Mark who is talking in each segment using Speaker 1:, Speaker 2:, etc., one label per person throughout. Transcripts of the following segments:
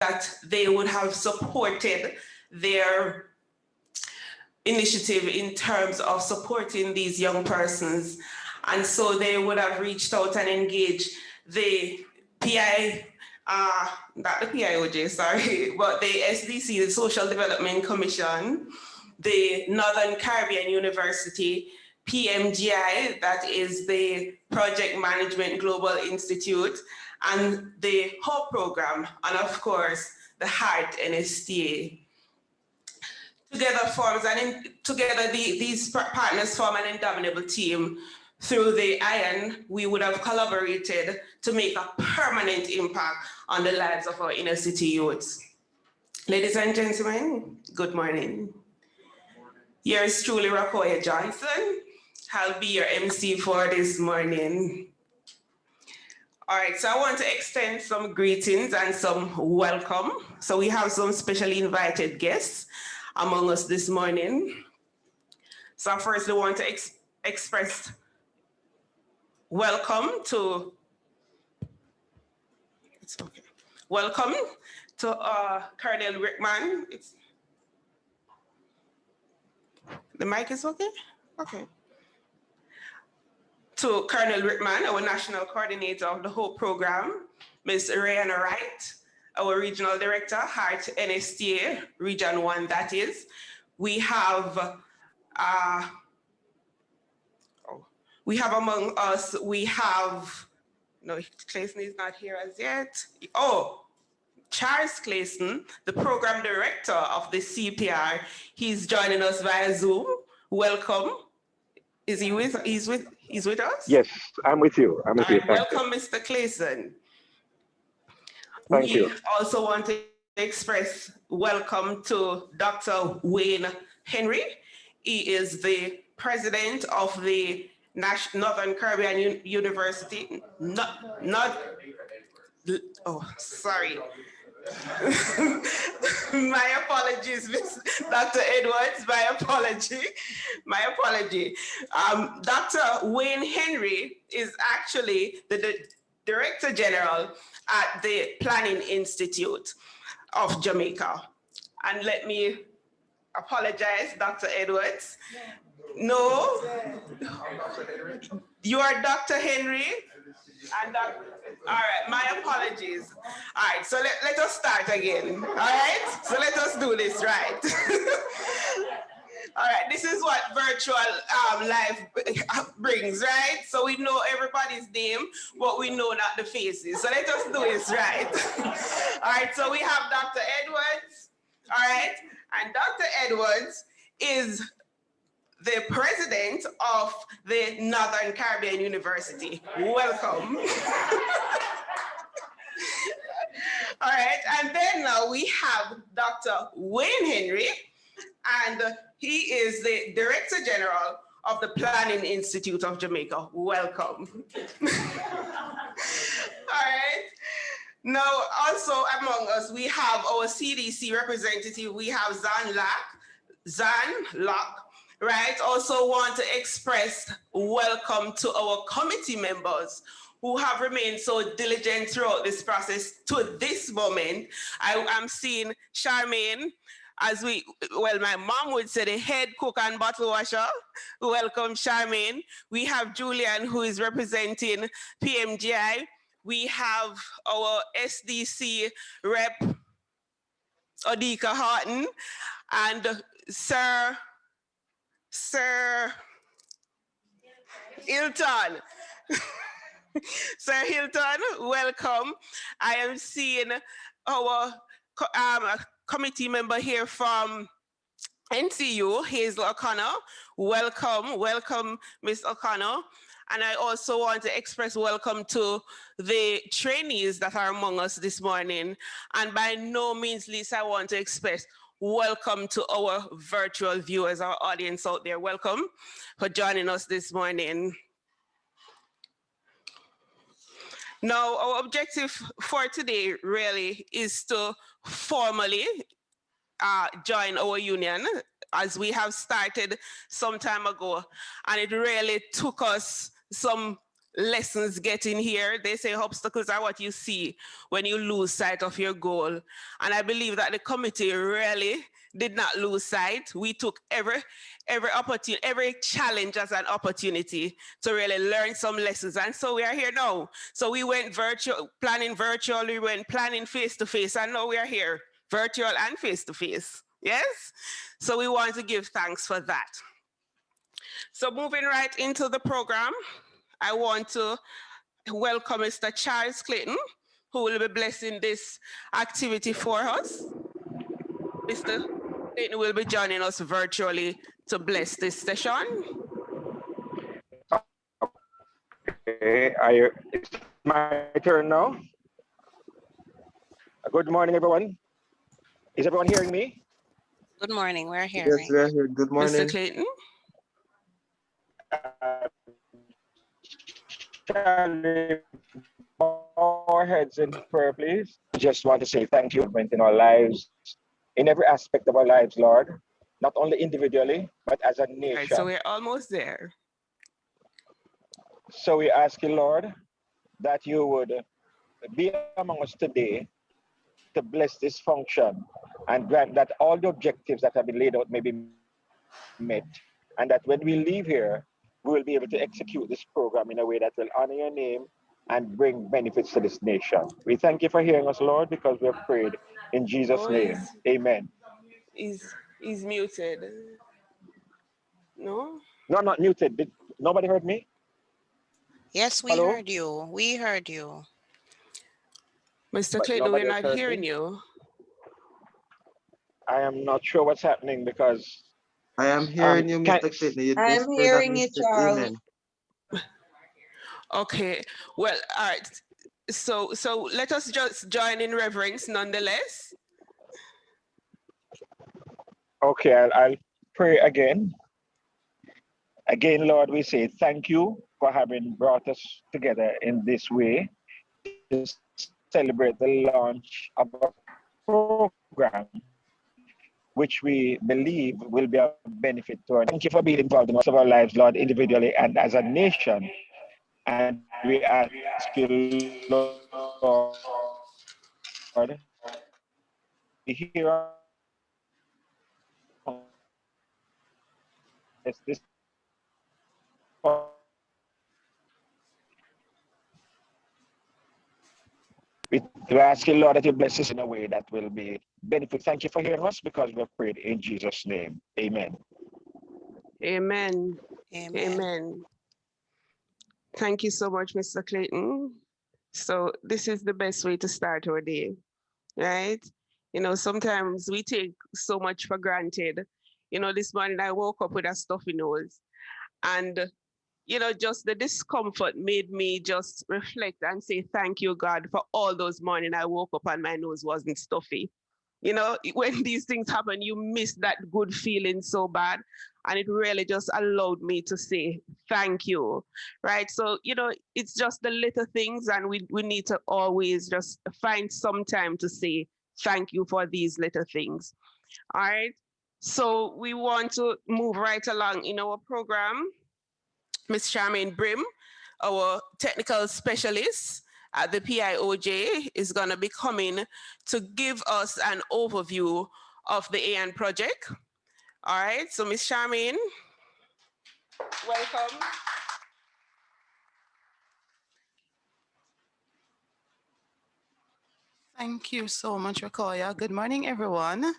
Speaker 1: that they would have supported their initiative in terms of supporting these young persons. And so they would have reached out and engaged the not the PIOJ, sorry, but the SDC, the Social Development Commission, the Northern Caribbean University, PMGI, that is the Project Management Global Institute, and the HOPE program, and of course, the HEART NSTA. Together, these partners form an indomitable team. Through the IAN, we would have collaborated to make a permanent impact on the lives of our inner city youths. Ladies and gentlemen, good morning. Yours truly, Rakoya Johnson. I'll be your MC for this morning. All right, so I want to extend some greetings and some welcome. So we have some specially invited guests among us this morning. So first, I want to express welcome to, it's okay. Welcome to Colonel Rickman. The mic is okay? Okay. To Colonel Rickman, our National Coordinator of the HOPE program, Ms. Rihanna Wright, our Regional Director, HEART NSTA, Region 1, that is. We have among us, no, Clayson is not here as yet. Oh, Charles Clayson, the Program Director of the CPR. He's joining us via Zoom. Welcome. Is he with, he's with us?
Speaker 2: Yes, I'm with you. I'm with you.
Speaker 1: Welcome, Mr. Clayson.
Speaker 2: Thank you.
Speaker 1: We also want to express welcome to Dr. Wayne Henry. He is the president of the Northern Caribbean University. Oh, sorry. My apologies, Dr. Edwards, my apology. Dr. Wayne Henry is actually the Director General at the Planning Institute of Jamaica. And let me apologize, Dr. Edwards. No, you are Dr. Henry. And all right, my apologies. All right, so let us start again. All right, so let us do this right. All right, this is what virtual life brings, right? So we know everybody's name, but we know not the faces. So let us do this right. All right, so we have Dr. Edwards, all right? And Dr. Edwards is the president of the Northern Caribbean University. Welcome. All right, and then now we have Dr. Wayne Henry, and he is the Director General of the Planning Institute of Jamaica. Welcome. All right. Now, also among us, we have our CDC representative. We have Zan Locke, right? Also want to express welcome to our committee members who have remained so diligent throughout this process to this moment. I am seeing Charmaine, my mom would say the head cook and bottle washer. Welcome, Charmaine. We have Julian, who is representing PMGI. We have our SDC rep, Odika Horton, and Sir Hilton. Sir Hilton, welcome. I am seeing our committee member here from NCU, Hazel O'Connor. Welcome, Ms. O'Connor. And I also want to express welcome to the trainees that are among us this morning. And by no means least, I want to express welcome to our virtual viewers, our audience out there. Welcome for joining us this morning. Now, our objective for today really is to formally join our union, as we have started some time ago. And it really took us some lessons getting here. They say obstacles are what you see when you lose sight of your goal. And I believe that the committee really did not lose sight. We took every opportunity, every challenge as an opportunity to really learn some lessons. And so we are here now. So we went virtual, planning virtual, we went planning face-to-face, and now we are here, virtual and face-to-face. Yes? So we want to give thanks for that. So moving right into the program, I want to welcome Mr. Charles Clayton, who will be blessing this activity for us. Mr. Clayton will be joining us virtually to bless this session.
Speaker 2: Okay, it's my turn now. Good morning, everyone. Is everyone hearing me?
Speaker 3: Good morning, we're hearing.
Speaker 4: Yes, we're here. Good morning.
Speaker 1: Mr. Clayton.
Speaker 2: Our heads in prayer, please. Just want to say thank you in our lives, in every aspect of our lives, Lord, not only individually, but as a nation.
Speaker 1: Right, so we're almost there.
Speaker 2: So we ask you, Lord, that you would be among us today to bless this function and grant that all the objectives that have been laid out may be met, and that when we leave here, we will be able to execute this program in a way that will honor your name and bring benefits to this nation. We thank you for hearing us, Lord, because we have prayed in Jesus' name. Amen.
Speaker 1: He's muted. No?
Speaker 2: No, I'm not muted. Did nobody heard me?
Speaker 3: Yes, we
Speaker 2: Hello?
Speaker 3: heard you. We heard you.
Speaker 1: Mr.
Speaker 2: But
Speaker 1: Clayton, we're
Speaker 2: nobody
Speaker 1: not
Speaker 2: heard
Speaker 1: hearing
Speaker 2: me?
Speaker 1: you.
Speaker 2: I am not sure what's happening because
Speaker 4: I am hearing you, Mr. Clayton. You
Speaker 5: I'm
Speaker 4: just said that
Speaker 5: hearing you,
Speaker 4: Mr.
Speaker 5: Charles.
Speaker 4: Amen.
Speaker 1: Okay, well, all right. So let us just join in reverence nonetheless.
Speaker 2: Okay, I'll pray again. Again, Lord, we say thank you for having brought us together in this way to celebrate the launch of a program which we believe will be a benefit to our. Thank you for being involved in most of our lives, Lord, individually and as a nation. And we ask you, Lord, hear this. We ask you, Lord, that you bless us in a way that will be benefit. Thank you for hearing us because we have prayed in Jesus' name. Amen.
Speaker 1: Amen.
Speaker 3: Amen.
Speaker 1: Amen. Thank you so much, Mr. Clayton. So this is the best way to start our day, right? You know, sometimes we take so much for granted. You know, this morning I woke up with a stuffy nose, and you know, just the discomfort made me just reflect and say, thank you, God, for all those mornings I woke up and my nose wasn't stuffy. You know, when these things happen, you miss that good feeling so bad. And it really just allowed me to say, thank you, right? So, you know, it's just the little things, and we need to always just find some time to say, thank you for these little things, all right? So we want to move right along in our program. Ms. Charmaine Brim, our technical specialist at the PIOJ, is going to be coming to give us an overview of the AN project. All right, so Ms. Charmaine, welcome.
Speaker 6: Thank you so much, Rakoya. Good morning, everyone.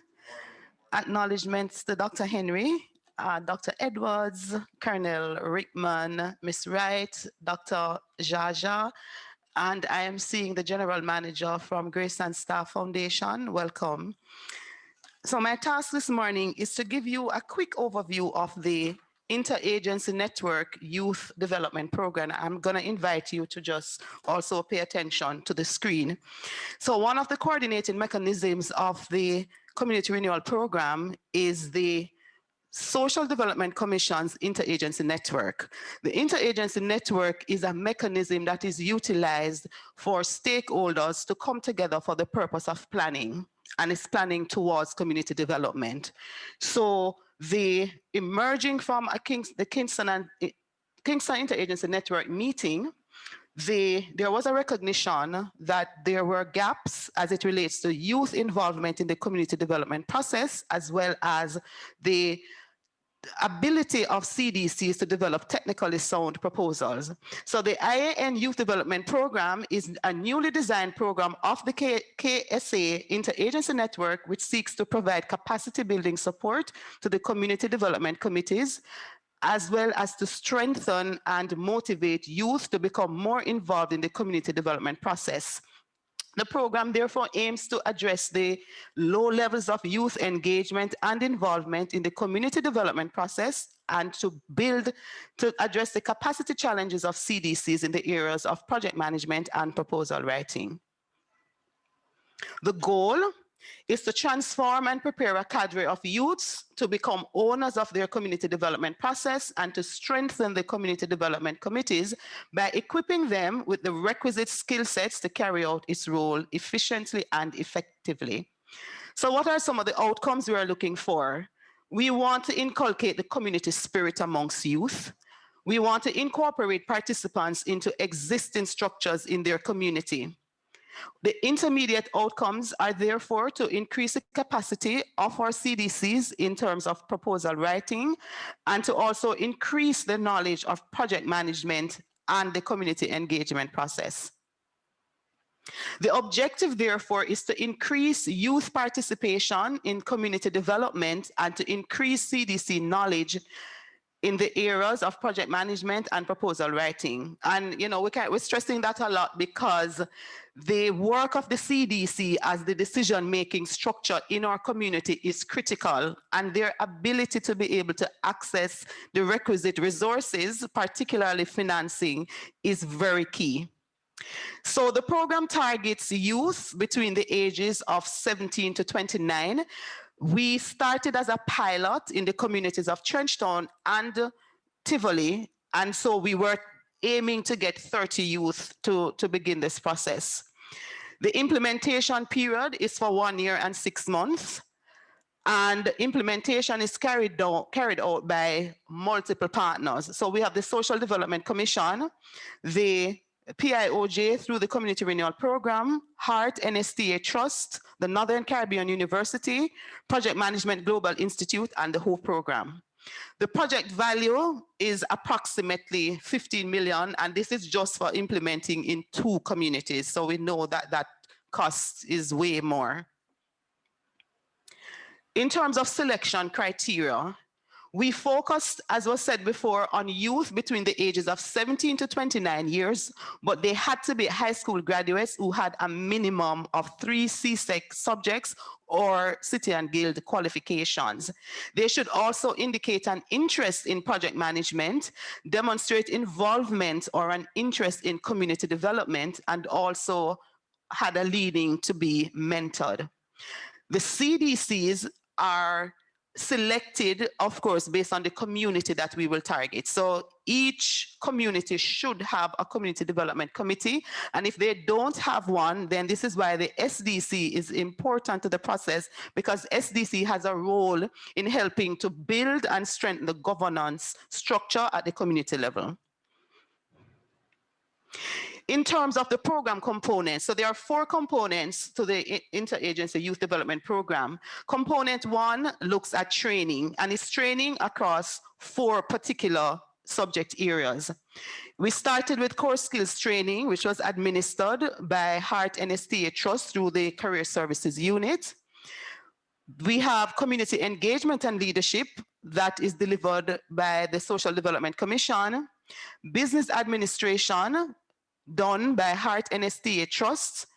Speaker 6: Acknowledgements to Dr. Henry, Dr. Edwards, Colonel Rickman, Ms. Wright, Dr. Jaja, and I am seeing the General Manager from Grace and Star Foundation. Welcome. So my task this morning is to give you a quick overview of the Interagency Network Youth Development Program. I'm going to invite you to just also pay attention to the screen. So one of the coordinating mechanisms of the Community Renewal Program is the Social Development Commission's Interagency Network. The Interagency Network is a mechanism that is utilized for stakeholders to come together for the purpose of planning, and it's planning towards community development. So the emerging from the Kingston Interagency Network meeting there was a recognition that there were gaps as it relates to youth involvement in the community development process, as well as the ability of CDCs to develop technically sound proposals. So the IAN Youth Development Program is a newly designed program of the KSA Interagency Network, which seeks to provide capacity building support to the community development committees, as well as to strengthen and motivate youth to become more involved in the community development process. The program therefore aims to address the low levels of youth engagement and involvement in the community development process and to address the capacity challenges of CDCs in the areas of project management and proposal writing. The goal is to transform and prepare a cadre of youths to become owners of their community development process and to strengthen the community development committees by equipping them with the requisite skill sets to carry out its role efficiently and effectively. So what are some of the outcomes we are looking for? We want to inculcate the community spirit amongst youth. We want to incorporate participants into existing structures in their community. The intermediate outcomes are therefore to increase the capacity of our CDCs in terms of proposal writing and to also increase the knowledge of project management and the community engagement process. The objective, therefore, is to increase youth participation in community development and to increase CDC knowledge in the areas of project management and proposal writing. And, you know, we're stressing that a lot because the work of the CDC as the decision-making structure in our community is critical, and their ability to be able to access the requisite resources, particularly financing, is very key. So the program targets youth between the ages of 17 to 29. We started as a pilot in the communities of Trenchtown and Tivoli, and so we were aiming to get 30 youth to begin this process. The implementation period is for 1 year and 6 months, and implementation is carried out by multiple partners. So we have the Social Development Commission, the PIOJ through the Community Renewal Program, HEART NSTA Trust, the Northern Caribbean University, Project Management Global Institute, and the HOPE program. The project value is approximately 15 million, and this is just for implementing in 2 communities. So we know that that cost is way more. In terms of selection criteria, we focused, as was said before, on youth between the ages of 17 to 29 years, but they had to be high school graduates who had a minimum of 3 CSEC subjects or City and Guild qualifications. They should also indicate an interest in project management, demonstrate involvement or an interest in community development, and also had a leaning to be mentored. The CDCs are selected, of course, based on the community that we will target. So each community should have a community development committee. And if they don't have one, then this is why the SDC is important to the process, because SDC has a role in helping to build and strengthen the governance structure at the community level. In terms of the program components, so there are 4 components to the Interagency Youth Development Program. Component 1 looks at training, and it's training across 4 particular subject areas. We started with core skills training, which was administered by HEART NSTA Trust through the Career Services Unit. We have community engagement and leadership that is delivered by the Social Development Commission. Business administration done by HEART NSTA Trust,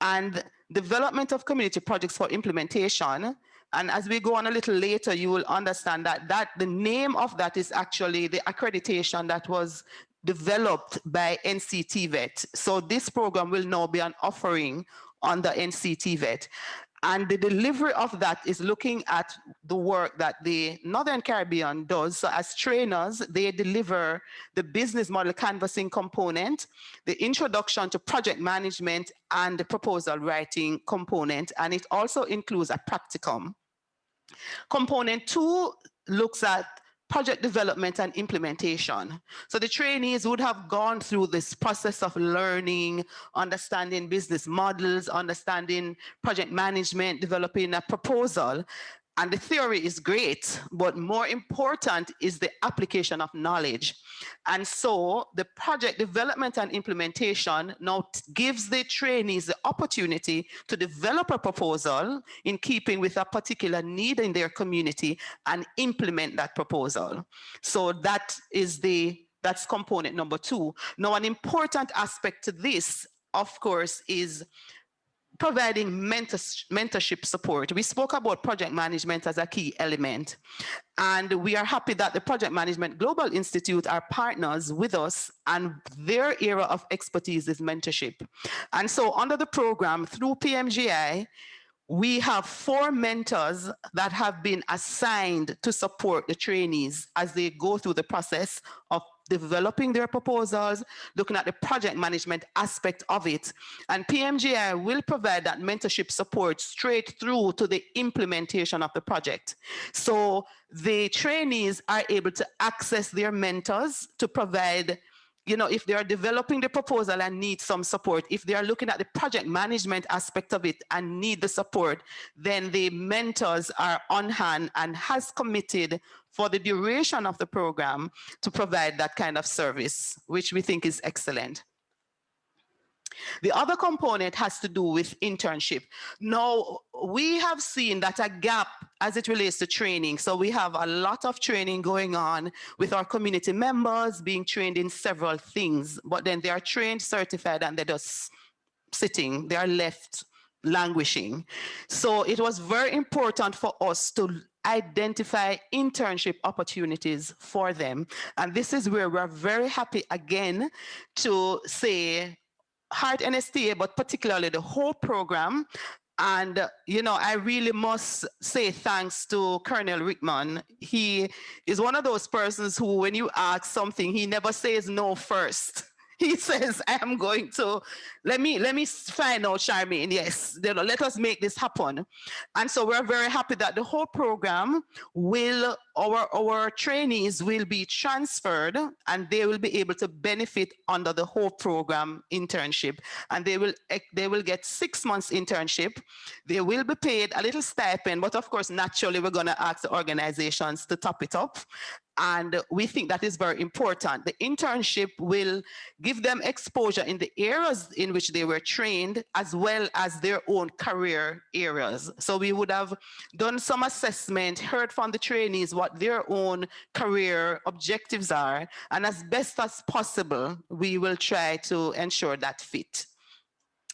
Speaker 6: and development of community projects for implementation. And as we go on a little later, you will understand that the name of that is actually the accreditation that was developed by NCTVET. So this program will now be an offering under NCTVET. And the delivery of that is looking at the work that the Northern Caribbean does. So as trainers, they deliver the business model canvassing component, the introduction to project management, and the proposal writing component. And it also includes a practicum. Component 2 looks at project development and implementation. So the trainees would have gone through this process of learning, understanding business models, understanding project management, developing a proposal. And the theory is great, but more important is the application of knowledge. And so the project development and implementation now gives the trainees the opportunity to develop a proposal in keeping with a particular need in their community and implement that proposal. So that's component number 2. Now, an important aspect to this, of course, is providing mentorship support. We spoke about project management as a key element, and we are happy that the Project Management Global Institute are partners with us, and their area of expertise is mentorship. And so under the program through PMGI, we have 4 mentors that have been assigned to support the trainees as they go through the process of developing their proposals, looking at the project management aspect of it. And PMGI will provide that mentorship support straight through to the implementation of the project. So the trainees are able to access their mentors to provide, if they are developing the proposal and need some support, if they are looking at the project management aspect of it and need the support, then the mentors are on hand and has committed for the duration of the program to provide that kind of service, which we think is excellent. The other component has to do with internship. Now, we have seen that a gap as it relates to training. So we have a lot of training going on with our community members being trained in several things, but then they are trained, certified, and they're just sitting, they are left languishing. So it was very important for us to identify internship opportunities for them. And this is where we're very happy again to say HEART NSTA, but particularly the whole program. And, I really must say thanks to Colonel Rickman. He is one of those persons who, when you ask something, he never says no first. He says, I am going to, let me find out, Charmaine, yes, let us make this happen. And so we're very happy that the whole program will, our trainees will be transferred and they will be able to benefit under the whole program internship. And they will get 6 months internship. They will be paid a little stipend, but of course, naturally, we're gonna ask the organizations to top it up. And we think that is very important. The internship will give them exposure in the areas in which they were trained, as well as their own career areas. So we would have done some assessment, heard from the trainees what their own career objectives are, and as best as possible, we will try to ensure that fit.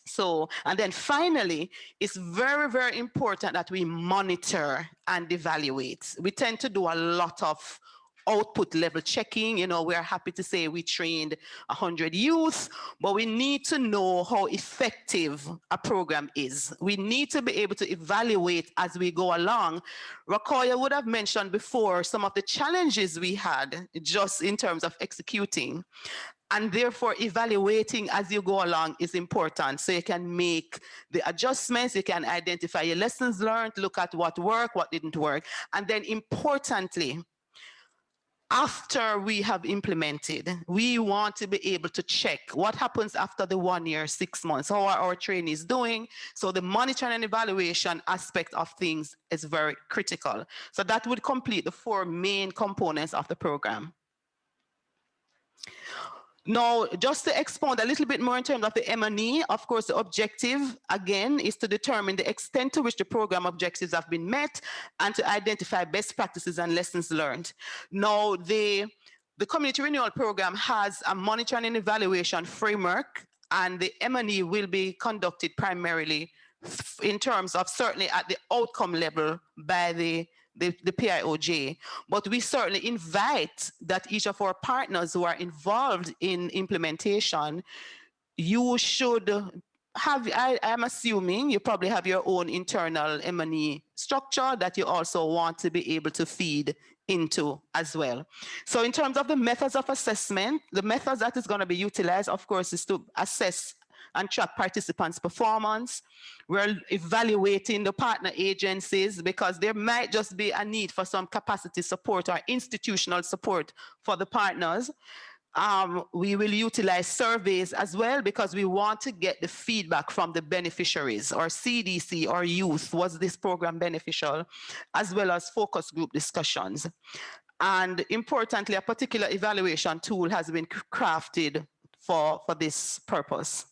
Speaker 6: So, and then finally, it's very, very important that we monitor and evaluate. We tend to do a lot of output level checking. We're happy to say we trained 100 youth, but we need to know how effective a program is. We need to be able to evaluate as we go along. Rakoya would have mentioned before some of the challenges we had just in terms of executing. And therefore, evaluating as you go along is important. So you can make the adjustments, you can identify your lessons learned, look at what worked, what didn't work. And then importantly, after we have implemented, we want to be able to check what happens after the 1 year, 6 months, how are our trainees doing? So the monitoring and evaluation aspect of things is very critical. So that would complete the 4 main components of the program. Now, just to expound a little bit more in terms of the M&E, of course, the objective, again, is to determine the extent to which the program objectives have been met and to identify best practices and lessons learned. Now, the Community Renewal Program has a monitoring and evaluation framework, and the M&E will be conducted primarily in terms of certainly at the outcome level by the PIOJ, but we certainly invite that each of our partners who are involved in implementation, you should have, I'm assuming you probably have your own internal M&E structure that you also want to be able to feed into as well. So in terms of the methods of assessment, the methods that is going to be utilized, of course, is to assess and track participants' performance. We're evaluating the partner agencies because there might just be a need for some capacity support or institutional support for the partners. We will utilize surveys as well because we want to get the feedback from the beneficiaries or CDC or youth. Was this program beneficial? As well as focus group discussions. And importantly, a particular evaluation tool has been crafted for this purpose.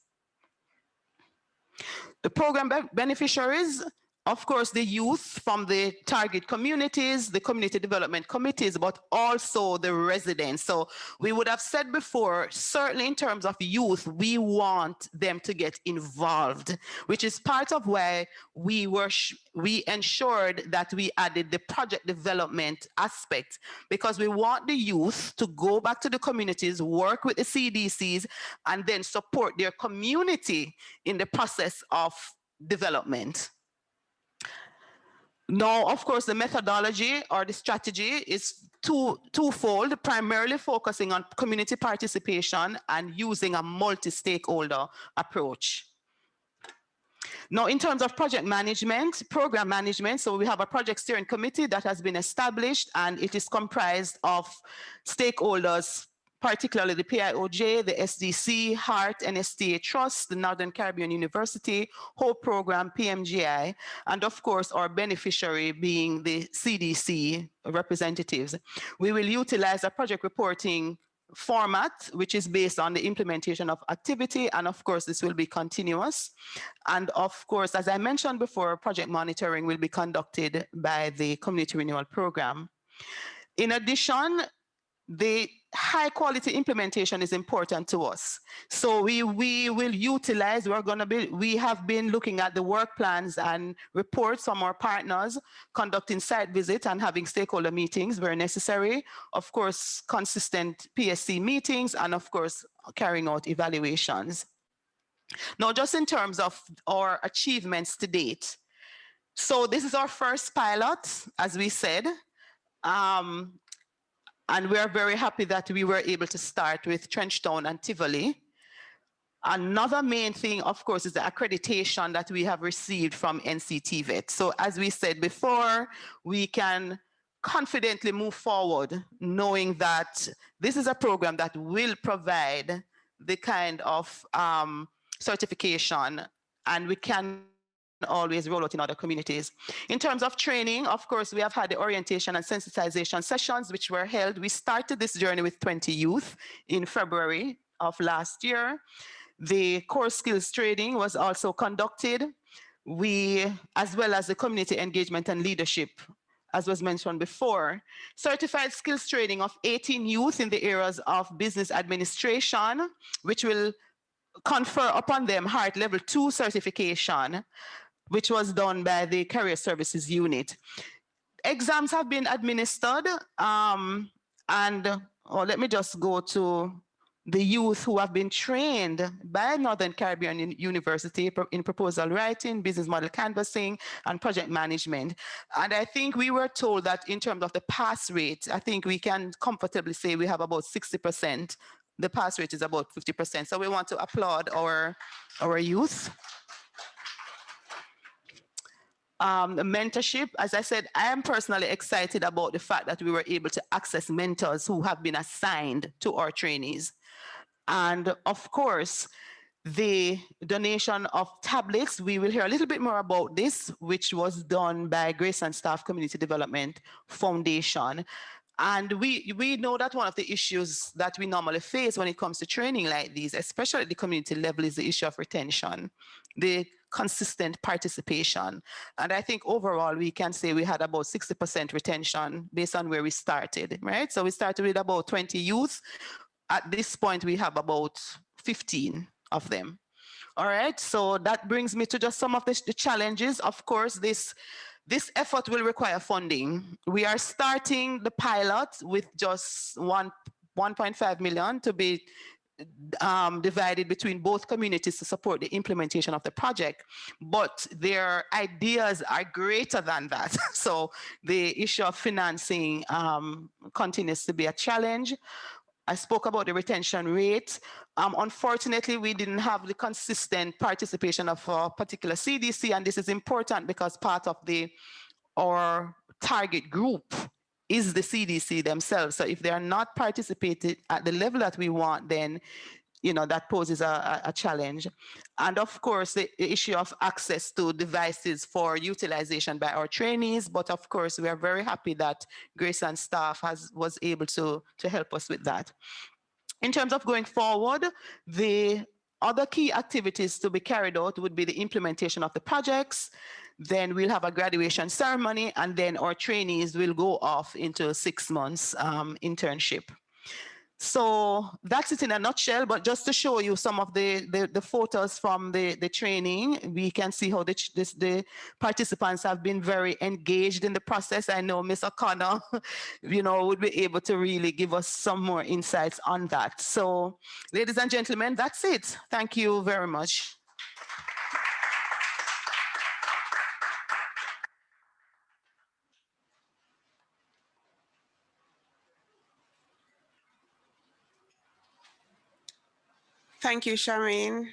Speaker 6: The program beneficiaries, of course, the youth from the target communities, the community development committees, but also the residents. So we would have said before, certainly in terms of youth, we want them to get involved, which is part of why we ensured that we added the project development aspect, because we want the youth to go back to the communities, work with the CDCs, and then support their community in the process of development. Now, of course, the methodology or the strategy is twofold, primarily focusing on community participation and using a multi-stakeholder approach. Now, in terms of project management, program management, so we have a project steering committee that has been established, and it is comprised of stakeholders, particularly the PIOJ, the SDC, HEART NSTA Trust, the Northern Caribbean University, HOPE Program, PMGI, and of course our beneficiary being the CDC representatives. We will utilize a project reporting format, which is based on the implementation of activity, and of course this will be continuous. And of course, as I mentioned before, project monitoring will be conducted by the Community Renewal Program. In addition, the high quality implementation is important to us. So we will utilize, we have been looking at the work plans and reports from our partners, conducting site visits and having stakeholder meetings where necessary, of course, consistent PSC meetings, and of course, carrying out evaluations. Now, just in terms of our achievements to date. So this is our first pilot, as we said. And we are very happy that we were able to start with Trenchtown and Tivoli. Another main thing, of course, is the accreditation that we have received from NCTVET. So as we said before, we can confidently move forward knowing that this is a program that will provide the kind of certification, and we can always roll out in other communities. In terms of training, of course, we have had the orientation and sensitization sessions, which were held. We started this journey with 20 youth in February of last year. The core skills training was also conducted. As well as the community engagement and leadership, as was mentioned before. Certified skills training of 18 youth in the areas of business administration, which will confer upon them HEART Level 2 certification, which was done by the Career Services Unit. Exams have been administered, let me just go to the youth who have been trained by Northern Caribbean University in proposal writing, business model canvassing, and project management. And I think we were told that in terms of the pass rate, I think we can comfortably say we have about 60%. The pass rate is about 50%. So we want to applaud our youth. Mentorship, as I said, I am personally excited about the fact that we were able to access mentors who have been assigned to our trainees. And of course, the donation of tablets, we will hear a little bit more about this, which was done by Grace and Staff Community Development Foundation. And we know that one of the issues that we normally face when it comes to training like these, especially at the community level, is the issue of retention, the consistent participation. And I think overall, we can say we had about 60% retention based on where we started, right? So we started with about 20 youth. At this point, we have about 15 of them. All right, so that brings me to just some of the challenges. Of course, this effort will require funding. We are starting the pilot with just 1.5 million to be divided between both communities to support the implementation of the project, but their ideas are greater than that. So the issue of financing continues to be a challenge. I spoke about the retention rate. Unfortunately, we didn't have the consistent participation of a particular CDC, and this is important because part of our target group is the CDC themselves. So if they are not participating at the level that we want, then that poses a challenge. And of course, the issue of access to devices for utilization by our trainees. But of course, we are very happy that Grace and staff was able to help us with that. In terms of going forward, the other key activities to be carried out would be the implementation of the projects. Then we'll have a graduation ceremony, and then our trainees will go off into a 6 months internship. So that's it in a nutshell, but just to show you some of the photos from the training, we can see how the participants have been very engaged in the process. I know Ms. O'Connor, would be able to really give us some more insights on that. So ladies and gentlemen, that's it. Thank you very much.
Speaker 1: Thank you, Charmaine.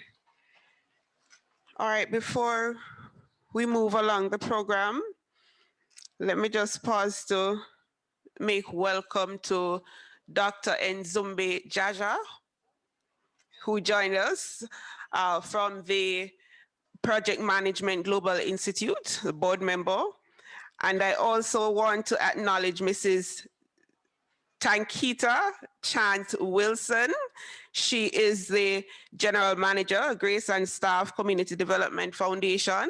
Speaker 1: All right, before we move along the program, let me just pause to make welcome to Dr. Nzumbe Jaja, who joined us from the Project Management Global Institute, the board member. And I also want to acknowledge Mrs. Tankita Chant Wilson. She is the General Manager, Grace and Staff Community Development Foundation.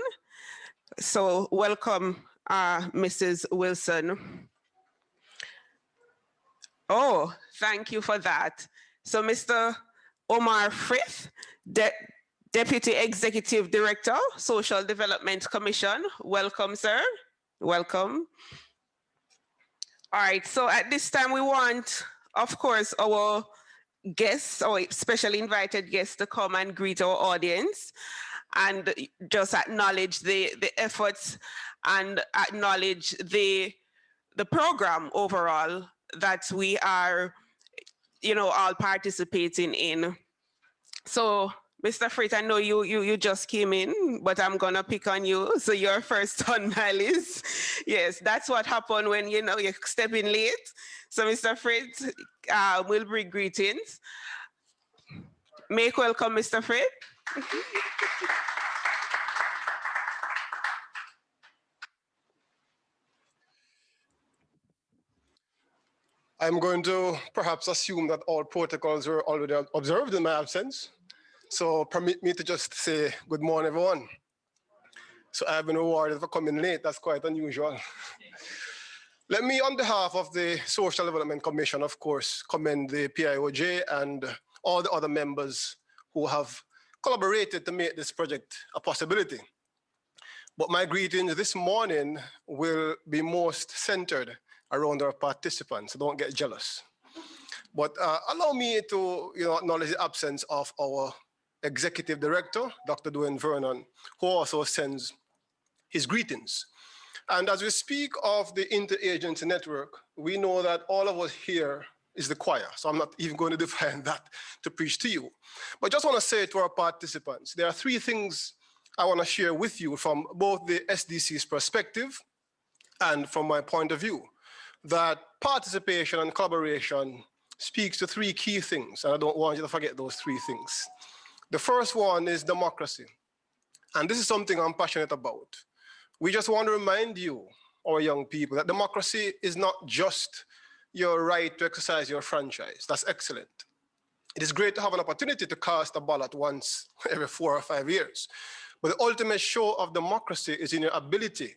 Speaker 1: So welcome, Mrs. Wilson. Oh, thank you for that. So Mr. Omar Frith, Deputy Executive Director, Social Development Commission. Welcome, sir. Welcome. All right, so at this time we want, of course, our guests, our specially invited guests to come and greet our audience and just acknowledge the efforts and acknowledge the program overall that we are, all participating in. So, Mr. Freight, I know you just came in, but I'm gonna pick on you. So you're first on my list. Yes, that's what happened when you're stepping late. So Mr. Freight will bring greetings. Make welcome, Mr. Freight.
Speaker 5: I'm going to perhaps assume that all protocols were already observed in my absence. So permit me to just say good morning, everyone. So I've been rewarded for coming late. That's quite unusual. Let me, on behalf of the Social Development Commission, of course, commend the PIOJ and all the other members who have collaborated to make this project a possibility. But my greetings this morning will be most centered around our participants, so don't get jealous. But allow me to acknowledge the absence of our Executive Director, Dr. Dwayne Vernon, who also sends his greetings. And as we speak of the Interagency network, we know that all of us here is the choir, so I'm not even going to define that to preach to you. But just want to say to our participants, there are 3 things I want to share with you from both the SDC's perspective and from my point of view, that participation and collaboration speaks to 3 key things, and I don't want you to forget those 3 things. The first one is democracy, and this is something I'm passionate about. We just want to remind you, our young people, that democracy is not just your right to exercise your franchise. That's excellent. It is great to have an opportunity to cast a ballot once every 4 or 5 years. But the ultimate show of democracy is in your ability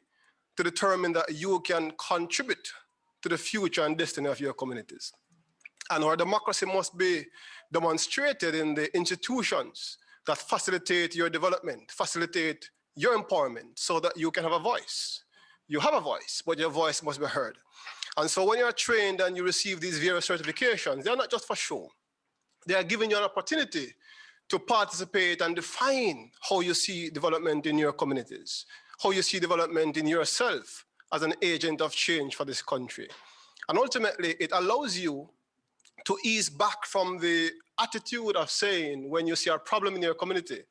Speaker 5: to determine that you can contribute to the future and destiny of your communities. And our democracy must be demonstrated in the institutions that facilitate your development, facilitate your empowerment, so that you can have a voice. You have a voice, but your voice must be heard. And so when you're trained and you receive these various certifications, they're not just for show. They are giving you an opportunity to participate and define how you see development in your communities, how you see development in yourself as an agent of change for this country. And ultimately, it allows you to ease back from the attitude of saying, when you see a problem in your community,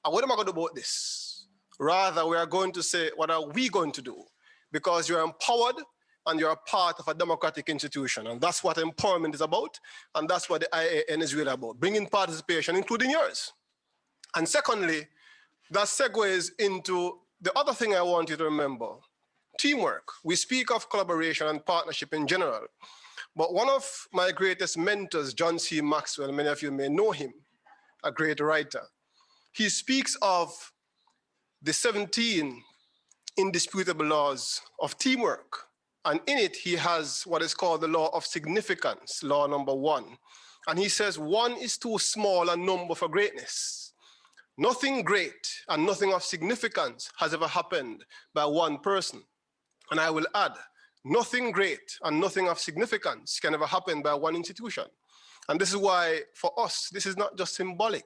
Speaker 5: what am I going to do about this? Rather, we are going to say, what are we going to do? Because you're empowered and you're a part of a democratic institution. And that's what empowerment is about. And that's what the IAN is really about, bringing participation, including yours. And secondly, that segues into the other thing I want you to remember, teamwork. We speak of collaboration and partnership in general. But one of my greatest mentors, John C. Maxwell, many of you may know him, a great writer. He speaks of the 17 indisputable laws of teamwork. And in it, he has what is called the law of significance, law number 1. And he says, 1 is too small a number for greatness. Nothing great and nothing of significance has ever happened by one person. And I will add, nothing great and nothing of significance can ever happen by one institution. And this is why, for us, this is not just symbolic.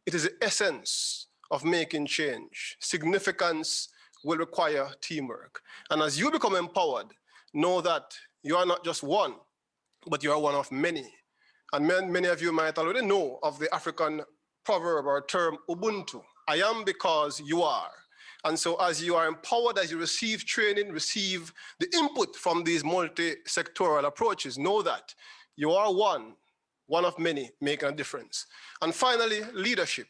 Speaker 5: It is the essence of making change. Significance will require teamwork. And as you become empowered, know that you are not just one, but you are one of many. And many of you might already know of the African proverb or term, Ubuntu. I am because you are. And so as you are empowered, as you receive training, receive the input from these multi-sectoral approaches, know that you are one of many making a difference. And finally, leadership.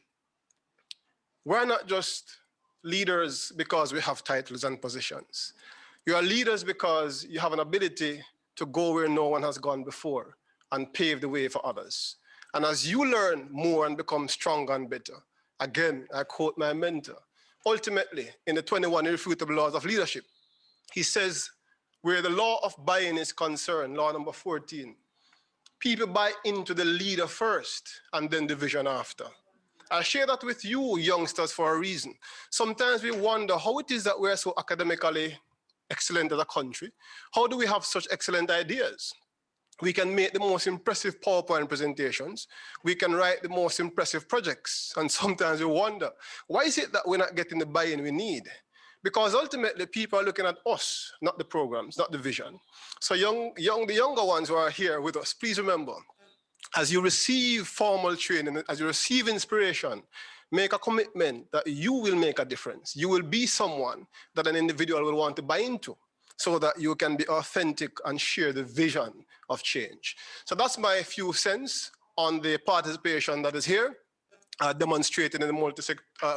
Speaker 5: We're not just leaders because we have titles and positions. You are leaders because you have an ability to go where no one has gone before and pave the way for others. And as you learn more and become stronger and better, again, I quote my mentor, ultimately, in the 21 irrefutable laws of leadership, he says, where the law of buying is concerned, law number 14, people buy into the leader first and then the vision after. I share that with you, youngsters, for a reason. Sometimes we wonder how it is that we're so academically excellent as a country. How do we have such excellent ideas? We can make the most impressive PowerPoint presentations. We can write the most impressive projects. And sometimes we wonder, why is it that we're not getting the buy-in we need? Because ultimately, people are looking at us, not the programs, not the vision. So the younger ones who are here with us, please remember, as you receive formal training, as you receive inspiration, make a commitment that you will make a difference. You will be someone that an individual will want to buy into, so that you can be authentic and share the vision of change. So that's my few cents on the participation that is here, demonstrated in the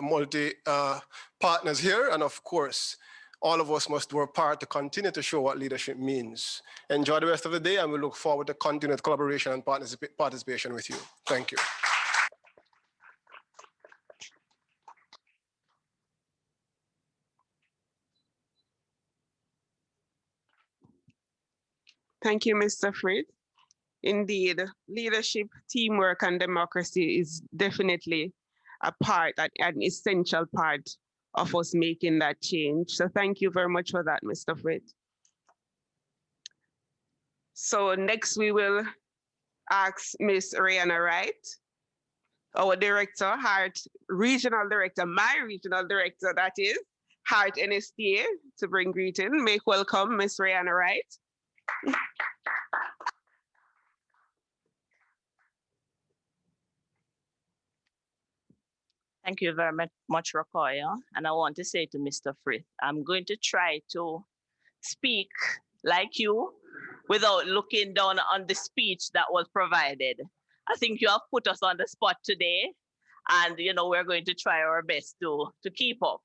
Speaker 5: multi-partners here. And of course, all of us must do our part to continue to show what leadership means. Enjoy the rest of the day, and we look forward to continued collaboration and participation with you. Thank you.
Speaker 1: Thank you, Mr. Frith. Indeed, leadership, teamwork, and democracy is definitely a part, an essential part of us making that change. So thank you very much for that, Mr. Frith. So next we will ask Ms. Rihanna Wright, our director, HEART Regional Director, my regional director, that is, HEART NSTA, to bring greeting. Make welcome, Ms. Rihanna Wright.
Speaker 7: Thank you very much, Rokoya. And I want to say to Mr. Frith, I'm going to try to speak like you without looking down on the speech that was provided. I think you have put us on the spot today, and we're going to try our best to keep up.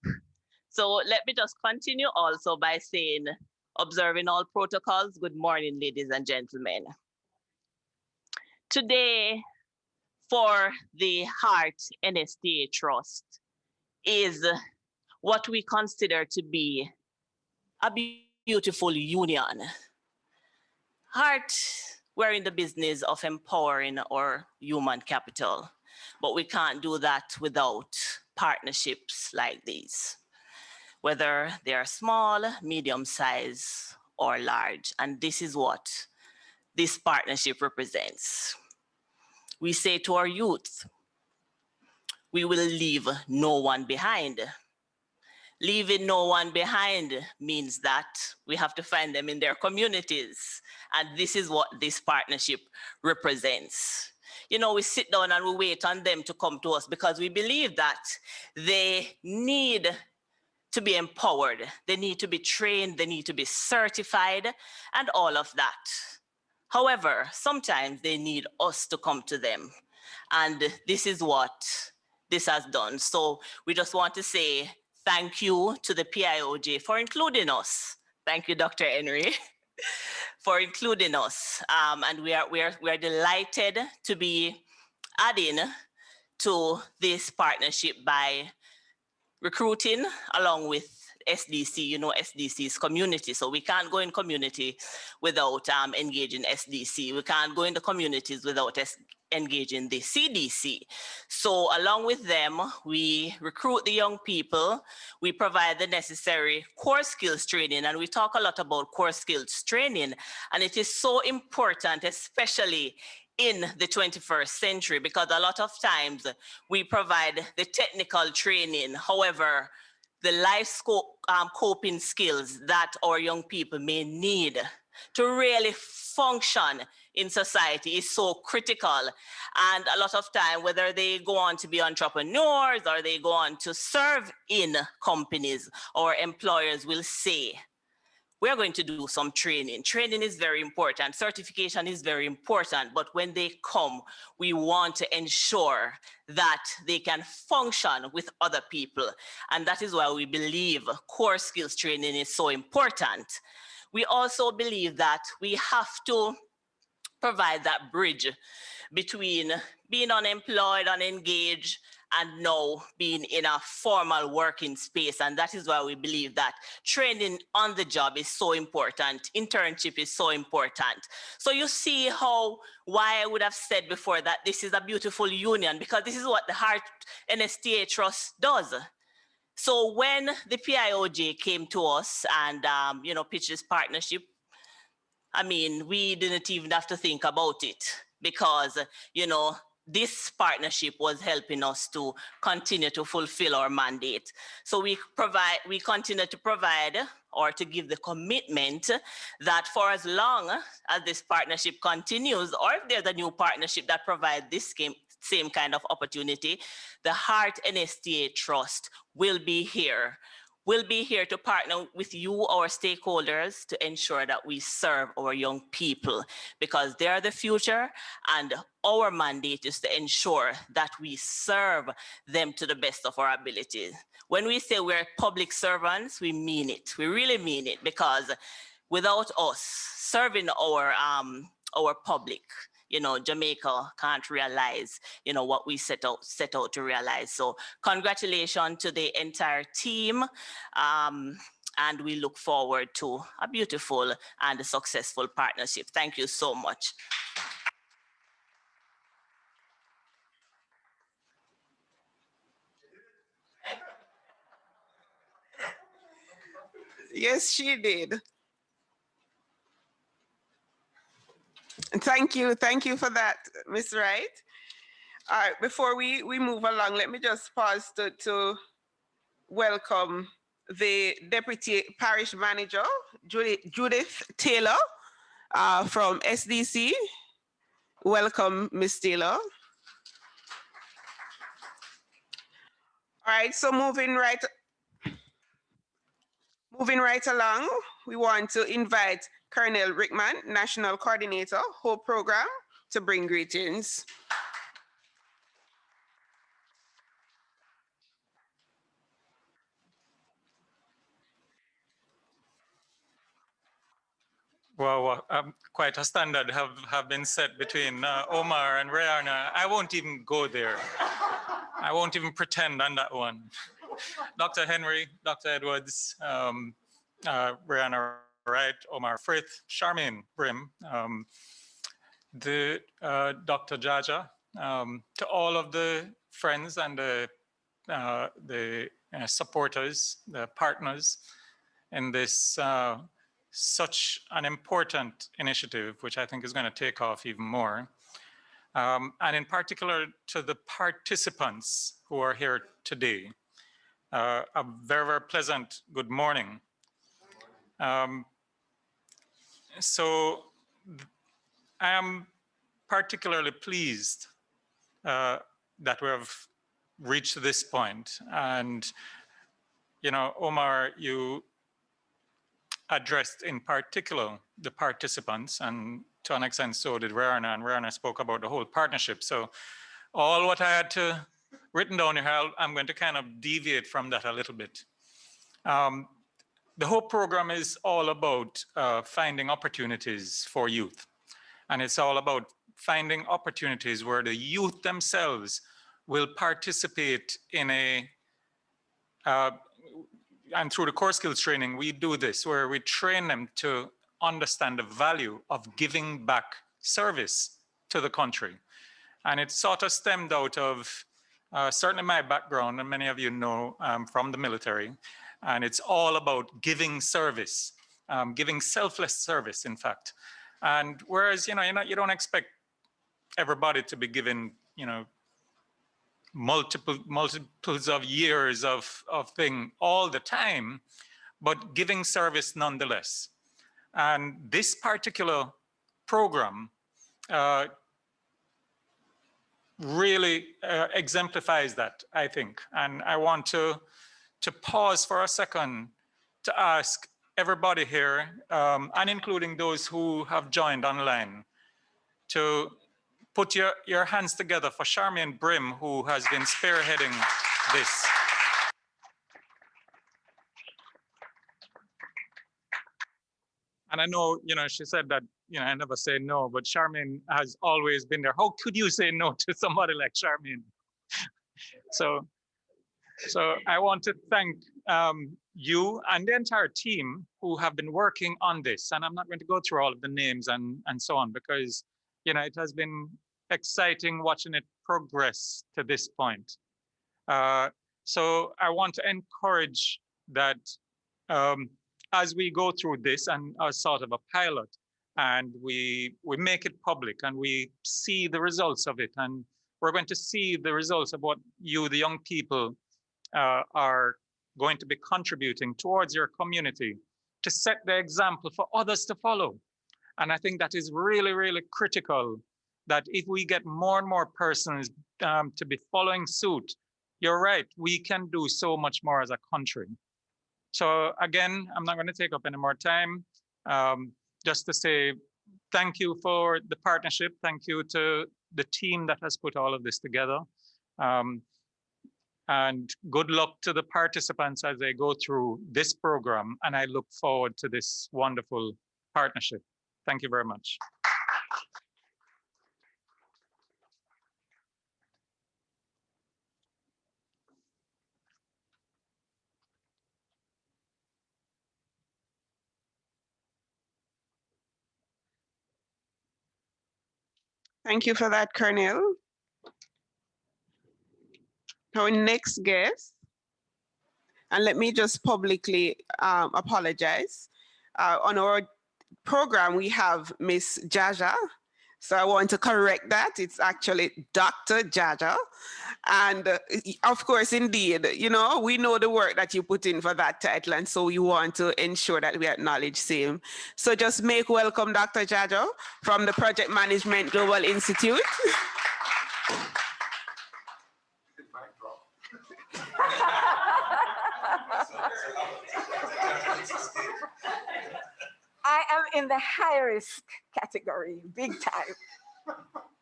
Speaker 7: So let me just continue also by saying, observing all protocols, good morning, ladies and gentlemen. Today, for the HEART NSTA Trust is what we consider to be a beautiful union. HEART, we're in the business of empowering our human capital, but we can't do that without partnerships like these, whether they are small, medium-sized, or large. And this is what this partnership represents. We say to our youth, we will leave no one behind. Leaving no one behind means that we have to find them in their communities. And this is what this partnership represents. You know, we sit down and we wait on them to come to us because we believe that they need to be empowered, they need to be trained, they need to be certified, and all of that. However, sometimes they need us to come to them. And this is what this has done. So we just want to say thank you to the PIOJ for including us. Thank you, Dr. Henry, for including us. And we are delighted to be adding to this partnership by recruiting along with SDC. You know, SDC is community, so we can't go in community without engaging SDC. We can't go into communities without engaging the CDC. So along with them, we recruit the young people, we provide the necessary core skills training, and we talk a lot about core skills training, and it is so important, especially in the 21st century, because a lot of times we provide the technical training. However, the life coping skills that our young people may need to really function in society is so critical. And a lot of time, whether they go on to be entrepreneurs or they go on to serve in companies, or employers will say, we're going to do some training. Training is very important. Certification is very important. But when they come, we want to ensure that they can function with other people. And that is why we believe core skills training is so important. We also believe that we have to provide that bridge between being unemployed, unengaged, and now being in a formal working space. And that is why we believe that training on the job is so important. Internship is so important. So you see why I would have said before that this is a beautiful union, because this is what the HEART NSTA Trust does. So when the PIOJ came to us and pitched this partnership, I mean, we didn't even have to think about it, because, this partnership was helping us to continue to fulfill our mandate. So we continue to provide, or to give the commitment that for as long as this partnership continues, or if there's a new partnership that provides this same kind of opportunity, the HEART NSTA Trust will be here. We'll be here to partner with you, our stakeholders, to ensure that we serve our young people, because they are the future, and our mandate is to ensure that we serve them to the best of our abilities. When we say we're public servants, we mean it. We really mean it, because without us serving our public, Jamaica can't realize, what we set out to realize. So congratulations to the entire team. And we look forward to a beautiful and a successful partnership. Thank you so much.
Speaker 1: Yes, she did. Thank you for that, Ms. Wright. All right, before we move along, let me just pause to welcome the Deputy Parish Manager, Judith Taylor, from SDC. Welcome, Ms. Taylor. All right, so moving right along, we want to invite Colonel Rickman, National Coordinator, HOPE Program, to bring greetings.
Speaker 8: Well, quite a standard have been set between Omar and Rihanna. I won't even go there. I won't even pretend on that one. Dr. Henry, Dr. Edwards, Rihanna Wright, Omar Frith, Charmaine Brim, Dr. Jaja, to all of the friends and the supporters, the partners in this such an important initiative, which I think is going to take off even more. And in particular to the participants who are here today. a very, very pleasant good morning. So I am particularly pleased that we have reached this point. And, you know, Omar, you addressed in particular the participants, and to an extent so did Rihanna, and Rihanna spoke about the whole partnership. So all what I had to written down here, I'm going to kind of deviate from that a little bit. The whole program is all about finding opportunities for youth. And it's all about finding opportunities where the youth themselves will participate in a, and through the core skills training, we do this, where we train them to understand the value of giving back service to the country. And it sort of stemmed out of certainly my background, and many of you know from the military, and it's all about giving service, giving selfless service, in fact. And whereas, you know, you don't expect everybody to be given, you know, multiples of years of thing all the time, but giving service nonetheless. And this particular program really exemplifies that, I think. And I want to pause for a second to ask everybody here, and including those who have joined online, to put your hands together for Charmaine Brim, who has been spearheading this. And I know, you know, she said that, you know, I never say no, but Charmaine has always been there. How could you say no to somebody like Charmaine? So I want to thank you and the entire team who have been working on this. And I'm not going to go through all of the names and so on, because, you know, it has been exciting watching it progress to this point. So I want to encourage that as we go through this and as sort of a pilot, and we make it public and we see the results of it, and we're going to see the results of what you, the young people, are going to be contributing towards your community to set the example for others to follow. And I think that is really, really critical, that if we get more and more persons to be following suit, you're right, we can do so much more as a country. So again, I'm not going to take up any more time. Just to say thank you for the partnership. Thank you to the team that has put all of this together. And good luck to the participants as they go through this program. And I look forward to this wonderful partnership. Thank you very much.
Speaker 1: Thank you for that, Colonel. Our next guest, and let me just publicly apologize. On our program, we have Miss Jaja. So I want to correct that. It's actually Dr. Jaja. And of course, indeed, you know, we know the work that you put in for that title. And so we want to ensure that we acknowledge same. So just make welcome Dr. Jaja from the Project Management Global Institute.
Speaker 9: I am in the high risk category, big time.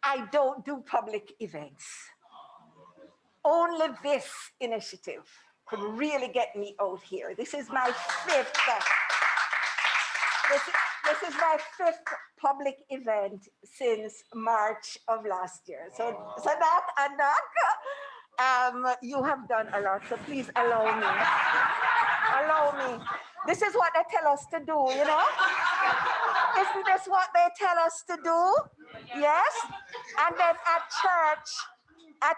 Speaker 9: I don't do public events. Only this initiative could really get me out here. This is my fifth. This is my fifth public event since March of last year. So that and that, you have done a lot. So please allow me. Allow me. This is what they tell us to do, you know? Isn't this what they tell us to do? Yes? And then at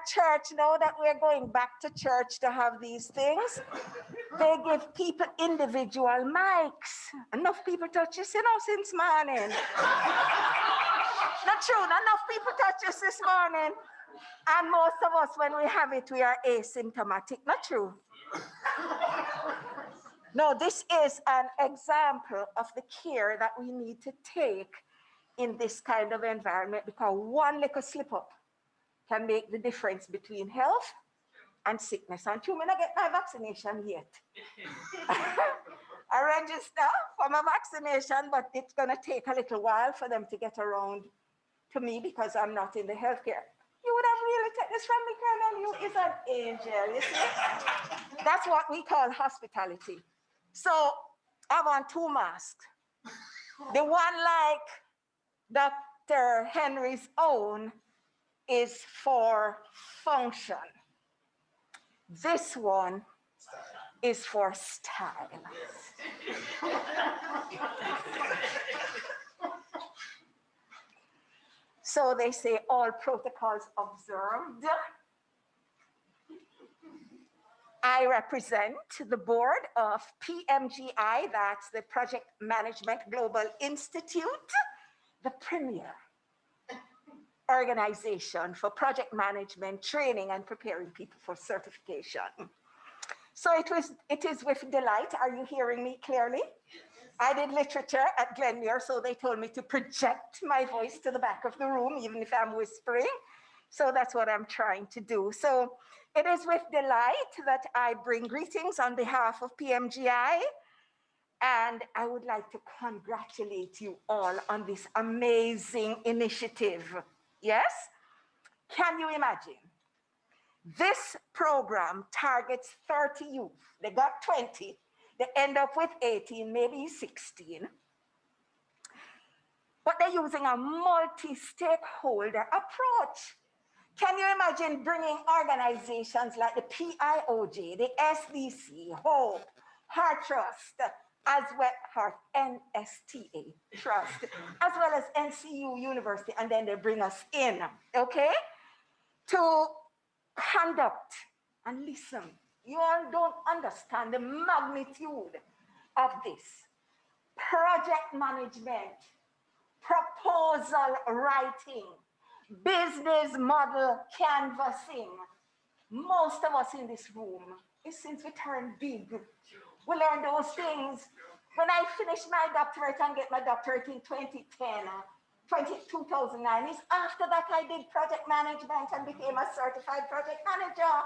Speaker 9: church, now that we're going back to church to have these things, they give people individual mics. Enough people touch us, you know, since morning. Not true, not enough people touch us this morning. And most of us, when we have it, we are asymptomatic. Not true. No, this is an example of the care that we need to take in this kind of environment, because one little slip up can make the difference between health and sickness. And two, I not get my vaccination yet. I register for my vaccination, but it's gonna take a little while for them to get around to me because I'm not in the healthcare. You would have really taken this from me, Colonel. You is an angel, you see? That's what we call hospitality. So I want two masks. The one like Dr. Henry's own is for function. This one is for style. So they say all protocols observed. I represent the board of PMGI, that's the Project Management Global Institute, the premier organization for project management, training, and preparing people for certification. So it is with delight. Are you hearing me clearly? I did literature at Glenmuir, so they told me to project my voice to the back of the room, even if I'm whispering. So that's what I'm trying to do. So it is with delight that I bring greetings on behalf of PMGI. And I would like to congratulate you all on this amazing initiative. Yes? Can you imagine? This program targets 30 youth. They got 20. They end up with 18, maybe 16. But they're using a multi-stakeholder approach. Can you imagine bringing organizations like the PIOJ, the SDC, HOPE, HEART Trust, as well HEART NSTA Trust, as well as NCU University, and then they bring us in, okay, to conduct and listen. You all don't understand the magnitude of this. Project management, proposal writing, business model canvassing. Most of us in this room, since we turned big, we learned those things. When I finished my doctorate and get my doctorate in 2010, 2009, is after that I did project management and became a certified project manager.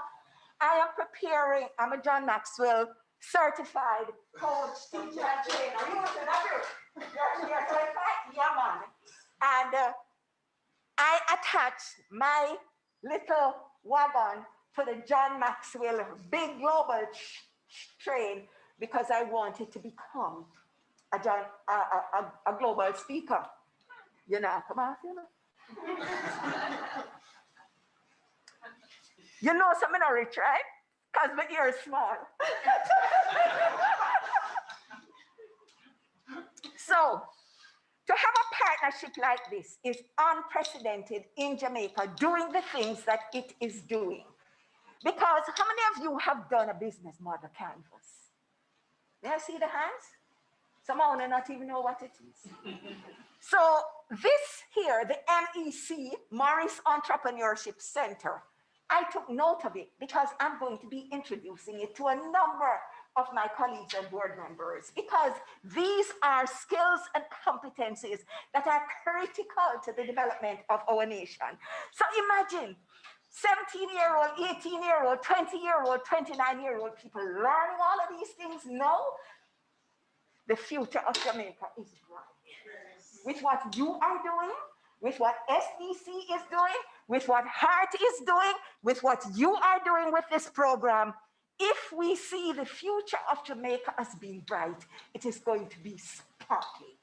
Speaker 9: I am preparing, I'm a John Maxwell certified coach, teacher, and trainer. You're certified? Yeah, man. And I attached my little wagon to the John Maxwell big global train because I wanted to become a global speaker. You know, come on, you know. You know something not rich, right? Because my ear is small. So, to have a partnership like this is unprecedented in Jamaica, doing the things that it is doing. Because how many of you have done a business model canvas? May I see the hands? Some of them not even know what it is. So this here, the MEC, Morris Entrepreneurship Center, I took note of it because I'm going to be introducing it to a number of my colleagues and board members, because these are skills and competencies that are critical to the development of our nation. So imagine 17-year-old, 18-year-old, 20-year-old, 29-year-old people learning all of these things. No, the future of Jamaica is bright. With what you are doing, with what SDC is doing, with what HEART is doing, with what you are doing with this program, if we see the future of Jamaica as being bright, it is going to be sparkly.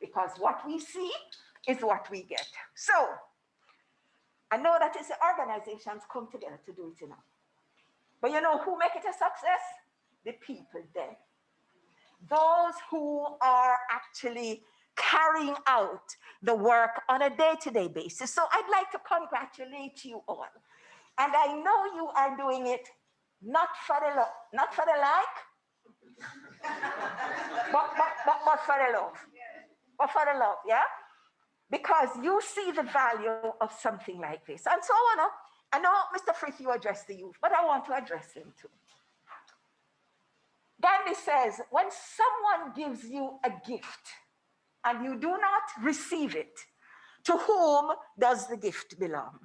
Speaker 9: Because what we see is what we get. So, I know that it's the organizations come together to do it, you know. But you know who make it a success? The people there. Those who are actually carrying out the work on a day-to-day basis. So I'd like to congratulate you all. And I know you are doing it not for the love, not for the like, but for the love. But for the love, yeah? Because you see the value of something like this. And so I know Mr. Frith, you address the youth, but I want to address them too. Gandhi says, when someone gives you a gift and you do not receive it, to whom does the gift belong?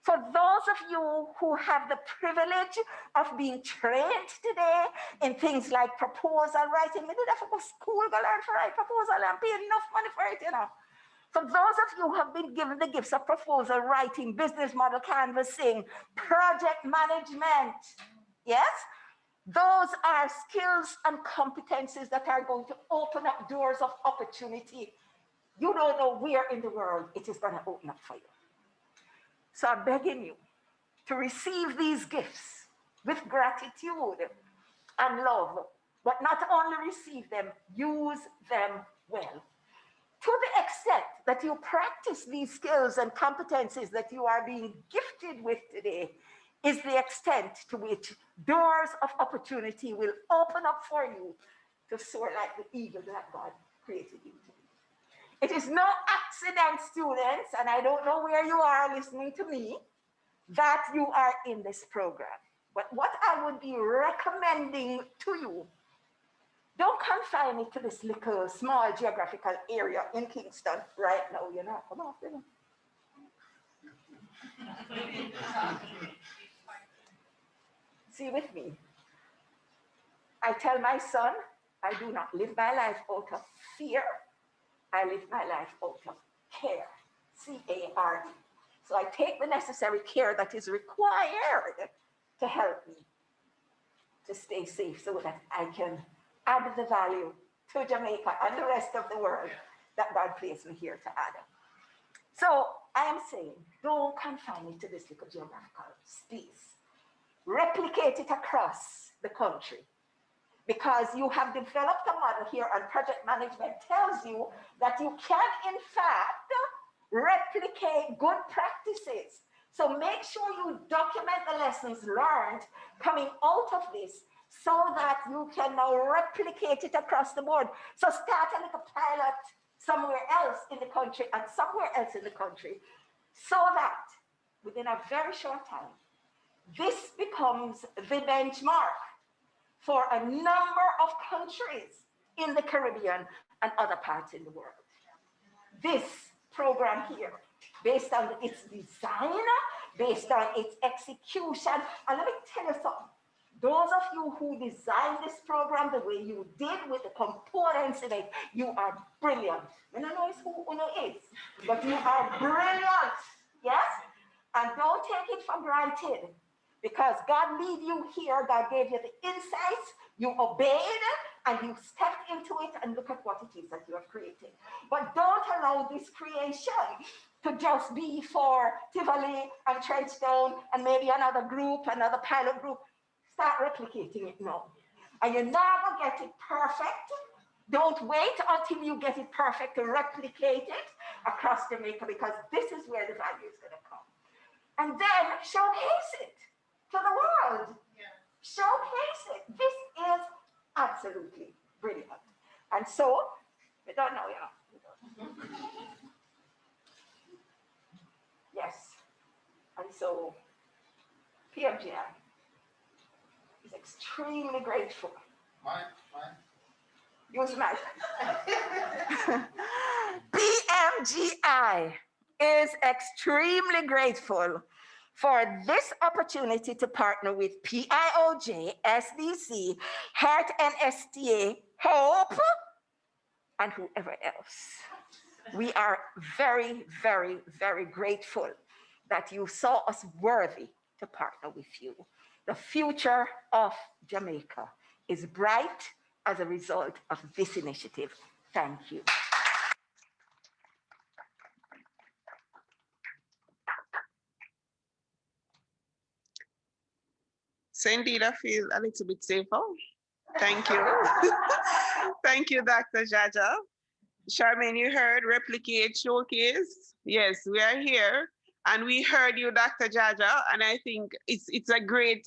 Speaker 9: For those of you who have the privilege of being trained today in things like proposal writing, we did have to go to school, go learn to write proposal and pay enough money for it, you know. For those of you who have been given the gifts of proposal writing, business model canvassing, project management, yes? Those are skills and competencies that are going to open up doors of opportunity. You don't know where in the world it is going to open up for you. So I'm begging you to receive these gifts with gratitude and love, but not only receive them, use them well. To the extent that you practice these skills and competencies that you are being gifted with today is the extent to which doors of opportunity will open up for you to soar like the eagle that God created you to be. It is no accident, students, and I don't know where you are listening to me, that you are in this program. But what I would be recommending to you, don't confine it to this little small geographical area in Kingston right now, you know. Come on, you know. See with me. I tell my son, I do not live my life out of fear. I live my life out of care, C-A-R-E. So I take the necessary care that is required to help me to stay safe so that I can add the value to Jamaica and the rest of the world that God placed me here to add. So I am saying, don't confine it to this little geographical space. Replicate it across the country, because you have developed a model here, and project management tells you that you can, in fact, replicate good practices. So make sure you document the lessons learned coming out of this so that you can now replicate it across the board. So start a little pilot somewhere else in the country and somewhere else in the country, so that within a very short time, this becomes the benchmark for a number of countries in the Caribbean and other parts in the world. This program here, based on its design, based on its execution, and let me tell you something, those of you who designed this program the way you did with the components in it, you are brilliant. I don't know who Uno is, but you are brilliant, yes? And don't take it for granted, because God lead you here, God gave you the insights, you obeyed, and you stepped into it, and look at what it is that you have created. But don't allow this creation to just be for Tivoli and Trenchtown and maybe another group, another pilot group. Start replicating it now. And you're never get it perfect. Don't wait until you get it perfect to replicate it across Jamaica, because this is where the value is going to come. And then showcase it to the world. Yeah. Showcase it. This is absolutely brilliant. And so, we don't know, you know. Yes. And so, PIOJ is extremely grateful. Mine. Use mine. PMGI is extremely grateful for this opportunity to partner with PIOJ, SDC, HEART NSTA, HOPE, and whoever else. We are very, very, very grateful that you saw us worthy to partner with you. The future of Jamaica is bright as a result of this initiative. Thank you.
Speaker 10: So indeed, I feel a little bit safer. Thank you. Thank you, Dr. Jaja. Charmaine, you heard replicate, showcase. Yes, we are here. And we heard you, Dr. Jaja, and I think it's a great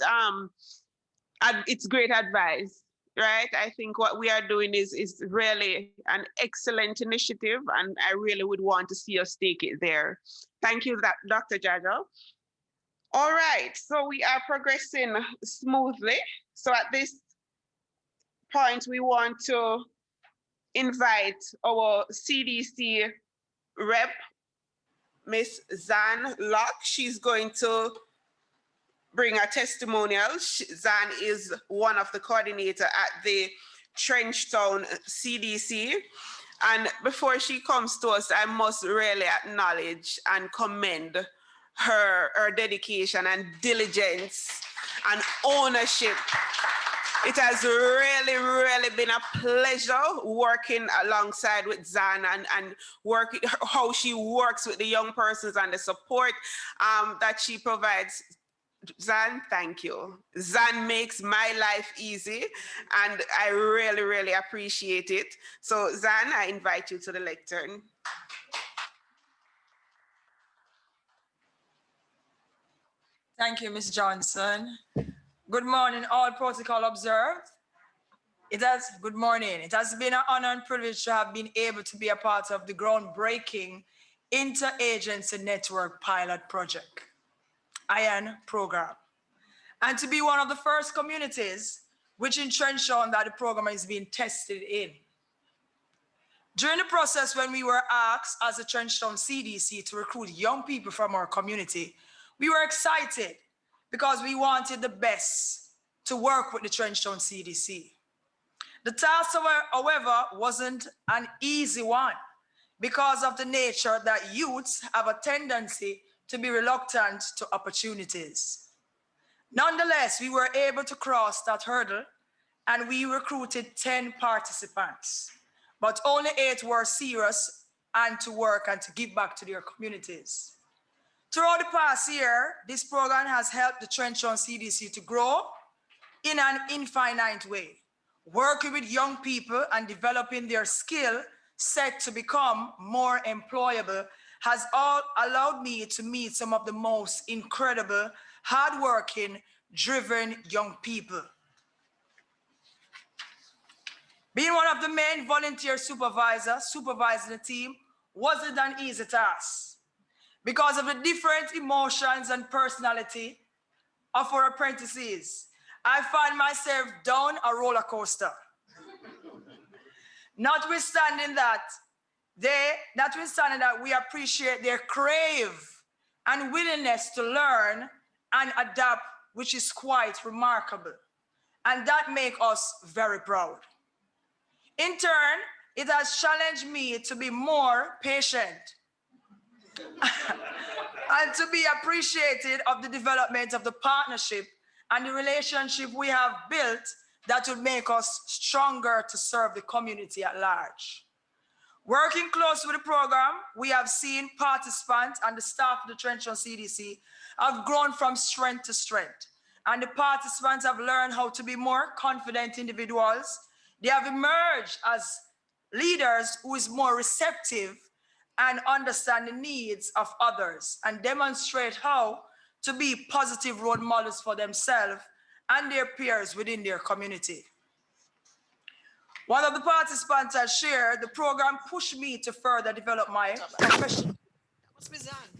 Speaker 10: it's great advice, right? I think what we are doing is really an excellent initiative, and I really would want to see us take it there. Thank you, Dr. Jaja. All right, so we are progressing smoothly. So at this point, we want to invite our CDC rep,
Speaker 1: Miss Zan Locke. She's going to bring a testimonial. Zan is one of the coordinator at the Trenchtown CDC. And before she comes to us, I must really acknowledge and commend her dedication and diligence and ownership. It has really, really been a pleasure working alongside with Zan and working how she works with the young persons and the support that she provides. Zan, thank you. Zan makes my life easy, and I really, really appreciate it. So, Zan, I invite you to the lectern.
Speaker 11: Thank you, Ms. Johnson. Good morning, all protocol observed. Good morning. It has been an honor and privilege to have been able to be a part of the groundbreaking Interagency Network Pilot Project, IAN program, and to be one of the first communities which in Trenchtown that the program is being tested in. During the process, when we were asked as a Trenchtown CDC to recruit young people from our community, we were excited because we wanted the best to work with the Trenchtown CDC. The task, however, wasn't an easy one because of the nature that youths have a tendency to be reluctant to opportunities. Nonetheless, we were able to cross that hurdle and we recruited 10 participants, but only 8 were serious and to work and to give back to their communities. Throughout the past year, this program has helped the Trenchtown CDC to grow in an infinite way, working with young people and developing their skill set to become more employable has all allowed me to meet some of the most incredible, hardworking, driven young people. Being one of the main volunteer supervisors supervising the team wasn't an easy task because of the different emotions and personality of our apprentices. I find myself down a roller coaster. Notwithstanding that we appreciate their crave and willingness to learn and adapt, which is quite remarkable. And that makes us very proud. In turn, it has challenged me to be more patient and to be appreciated of the development of the partnership and the relationship we have built that will make us stronger to serve the community at large. Working close with the program, we have seen participants and the staff of the Trenchtown CDC have grown from strength to strength. And the participants have learned how to be more confident individuals. They have emerged as leaders who is more receptive and understand the needs of others and demonstrate how to be positive role models for themselves and their peers within their community. One of the participants has shared the program pushed me to further develop my profession,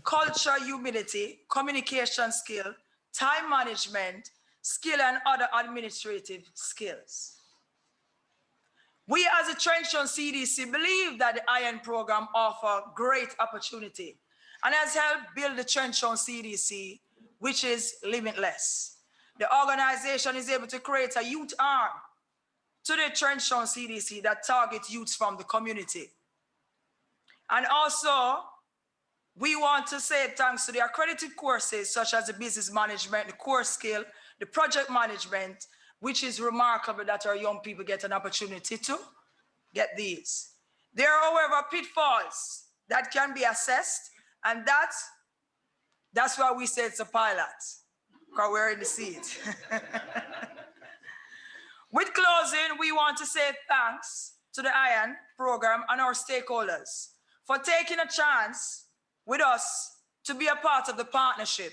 Speaker 11: culture, humility, communication skill, time management, skill, and other administrative skills. We as a Trenchtown CDC believe that the IAN program offers great opportunity and has helped build the Trenchtown CDC, which is limitless. The organization is able to create a youth arm to the Trenchtown CDC that targets youths from the community. And also, we want to say thanks to the accredited courses such as the business management, the core skill, the project management, which is remarkable that our young people get an opportunity to get these. There are, however, pitfalls that can be assessed, and that's why we say it's a pilot, because we're in the seat. With closing, we want to say thanks to the IAN program and our stakeholders for taking a chance with us to be a part of the partnership.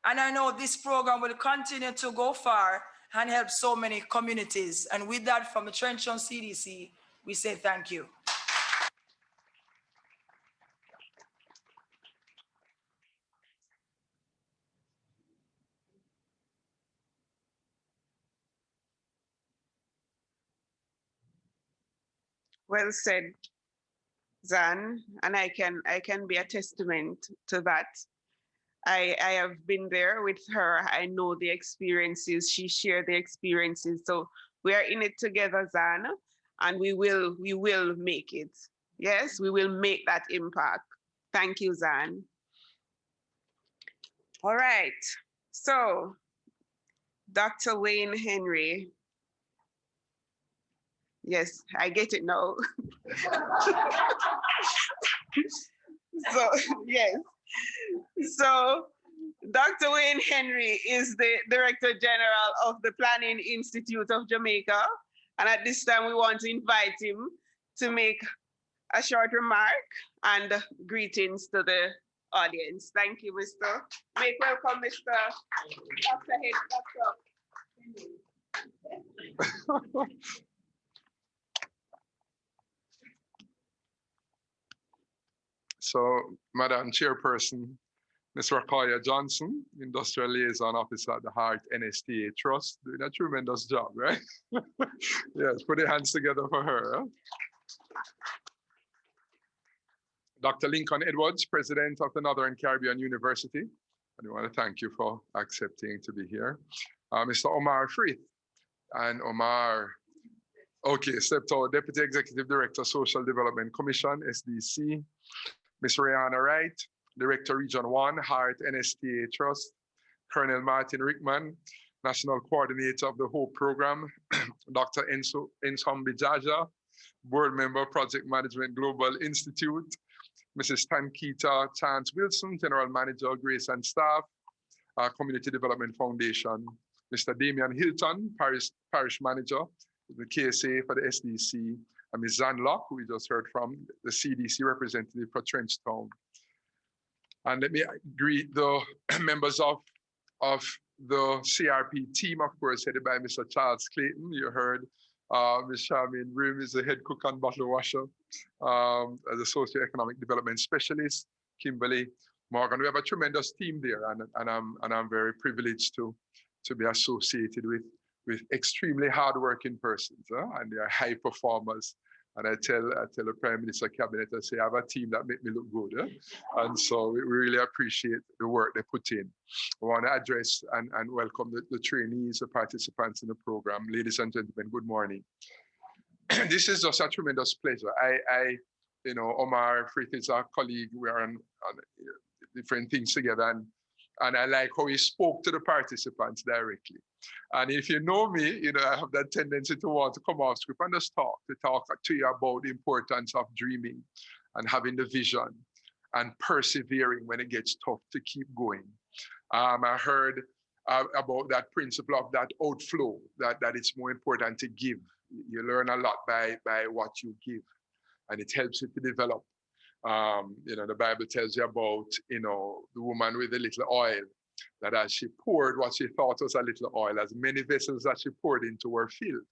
Speaker 11: And I know this program will continue to go far and help so many communities. And with that, from the Trenchtown CDC, we say thank you.
Speaker 10: Well said, Zan, and I can be a testament to that. I have been there with her. I know the experiences. She shared the experiences. So we are in it together, Zan, and we will make it. Yes, we will make that impact. Thank you, Zan. All right. So, Dr. Wayne Henry. Yes, I get it now. So, yes. So, Dr. Wayne Henry is the Director General of the Planning Institute of Jamaica. And at this time, we want to invite him to make a short remark and greetings to the audience. Thank you, Mr. Make welcome, Mr. Dr. Henry.
Speaker 12: So, Madam Chairperson, Ms. Rakoya Johnson, Industrial Liaison Officer at the HEART NSTA Trust, doing a tremendous job, right? Yes, put your hands together for her. Huh? Dr. Lincoln Edwards, President of the Northern Caribbean University. I want to thank you for accepting to be here. Mr. Omar Frith, and Omar, okay, stepped out, Deputy Executive Director, Social Development Commission, SDC. Ms. Rihanna Wright, Director Region 1, HEART NSTA Trust. Colonel Martin Rickman, National Coordinator of the HOPE Program. Dr. Ensombi Jaja, Board Member, Project Management Global Institute. Mrs. Tankita Chance Wilson, General Manager, Grace and Staff, Community Development Foundation. Mr. Damian Hilton, Parish Manager, the KSA for the SDC. And Ms. Zan Locke, who we just heard from, the CDC representative for Trenchtown. And let me greet the members of the CRP team, of course, headed by Mr. Charles Clayton. You heard Ms. Charmaine Rim is the head cook and bottle washer, as a socioeconomic development specialist, Kimberly Morgan. We have a tremendous team there, and I'm very privileged to be associated with extremely hardworking persons, and they are high performers. And I tell the Prime Minister Cabinet, I say, I have a team that make me look good. And so we really appreciate the work they put in. I want to address and welcome the trainees, the participants in the program. Ladies and gentlemen, good morning. This is just a tremendous pleasure. You know, Omar Frith is our colleague. We are on different things together. And I like how he spoke to the participants directly. And if you know me, you know, I have that tendency to want to come off script and just talk to you about the importance of dreaming and having the vision and persevering when it gets tough to keep going. I heard about that principle of that outflow, that it's more important to give. You learn a lot by what you give, and it helps you to develop. You know, the Bible tells you about, you know, the woman with the little oil, that as she poured what she thought was a little oil, as many vessels that she poured into were filled.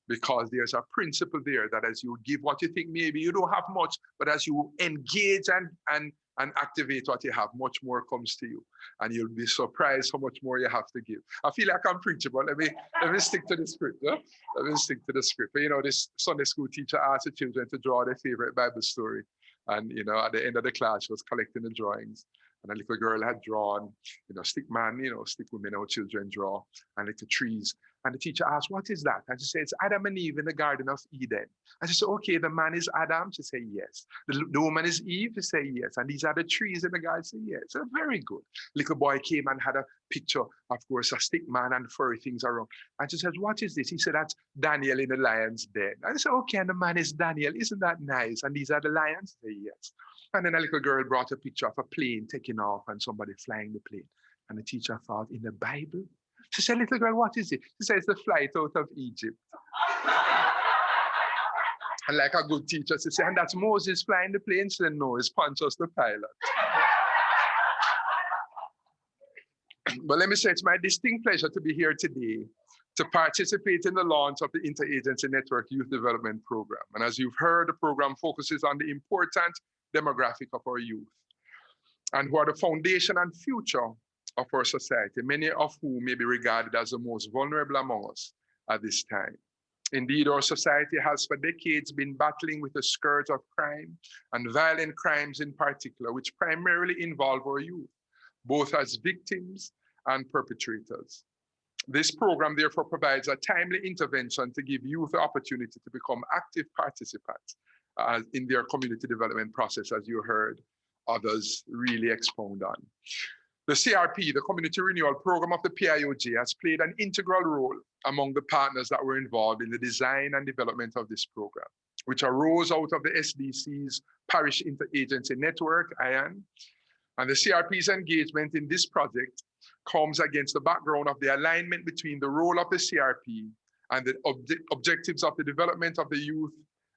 Speaker 12: Because there's a principle there that as you give what you think maybe you don't have much, but as you engage and activate what you have, much more comes to you. And you'll be surprised how much more you have to give. I feel like I'm preaching, but let me stick to the script. Huh? Let me stick to the script. You know, this Sunday school teacher asked the children to draw their favorite Bible story. And, you know, at the end of the class, she was collecting the drawings. And a little girl had drawn, you know, stick man, you know, stick women, how children draw, and little trees. And the teacher asked, what is that? And she said, it's Adam and Eve in the Garden of Eden. And she said, okay, the man is Adam? She said, yes. The woman is Eve? She said, yes. And these are the trees in the garden? She said, yes. So very good. Little boy came and had a picture, of course, a stick man and furry things around. And she said, what is this? He said, that's Daniel in the lion's den. And I said, okay, and the man is Daniel. Isn't that nice? And these are the lions? She said, yes. And then a little girl brought a picture of a plane taking off and somebody flying the plane. And the teacher thought, in the Bible? She said, little girl, what is it? She said, it's the flight out of Egypt. And like a good teacher, she said, and that's Moses flying the plane? She said, no, it's Pontius the pilot. But let me say, it's my distinct pleasure to be here today to participate in the launch of the Interagency Network Youth Development Program. And as you've heard, the program focuses on the important demographic of our youth, and who are the foundation and future of our society, many of whom may be regarded as the most vulnerable among us at this time. Indeed, our society has for decades been battling with the scourge of crime and violent crimes in particular, which primarily involve our youth, both as victims and perpetrators. This program therefore provides a timely intervention to give youth the opportunity to become active participants in their community development process, as you heard others really expound on. The CRP, the Community Renewal Program of the PIOJ, has played an integral role among the partners that were involved in the design and development of this program, which arose out of the SDC's Parish Interagency Network, IAN. And the CRP's engagement in this project comes against the background of the alignment between the role of the CRP and the objectives of the development of the youth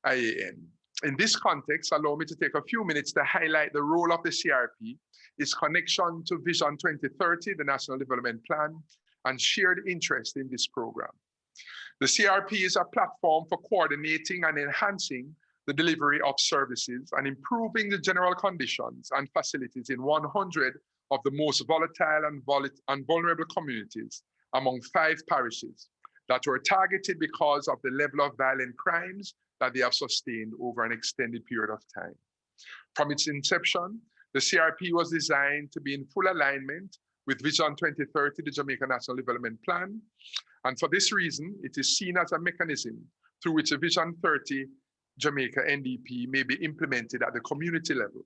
Speaker 12: IAN. In this context, allow me to take a few minutes to highlight the role of the CRP, its connection to Vision 2030, the National Development Plan, and shared interest in this program. The CRP is a platform for coordinating and enhancing the delivery of services and improving the general conditions and facilities in 100 of the most volatile and vulnerable communities among 5 parishes that were targeted because of the level of violent crimes that they have sustained over an extended period of time. From its inception, the CRP was designed to be in full alignment with Vision 2030, the Jamaica National Development Plan. And for this reason, it is seen as a mechanism through which a Vision 30 Jamaica NDP may be implemented at the community level.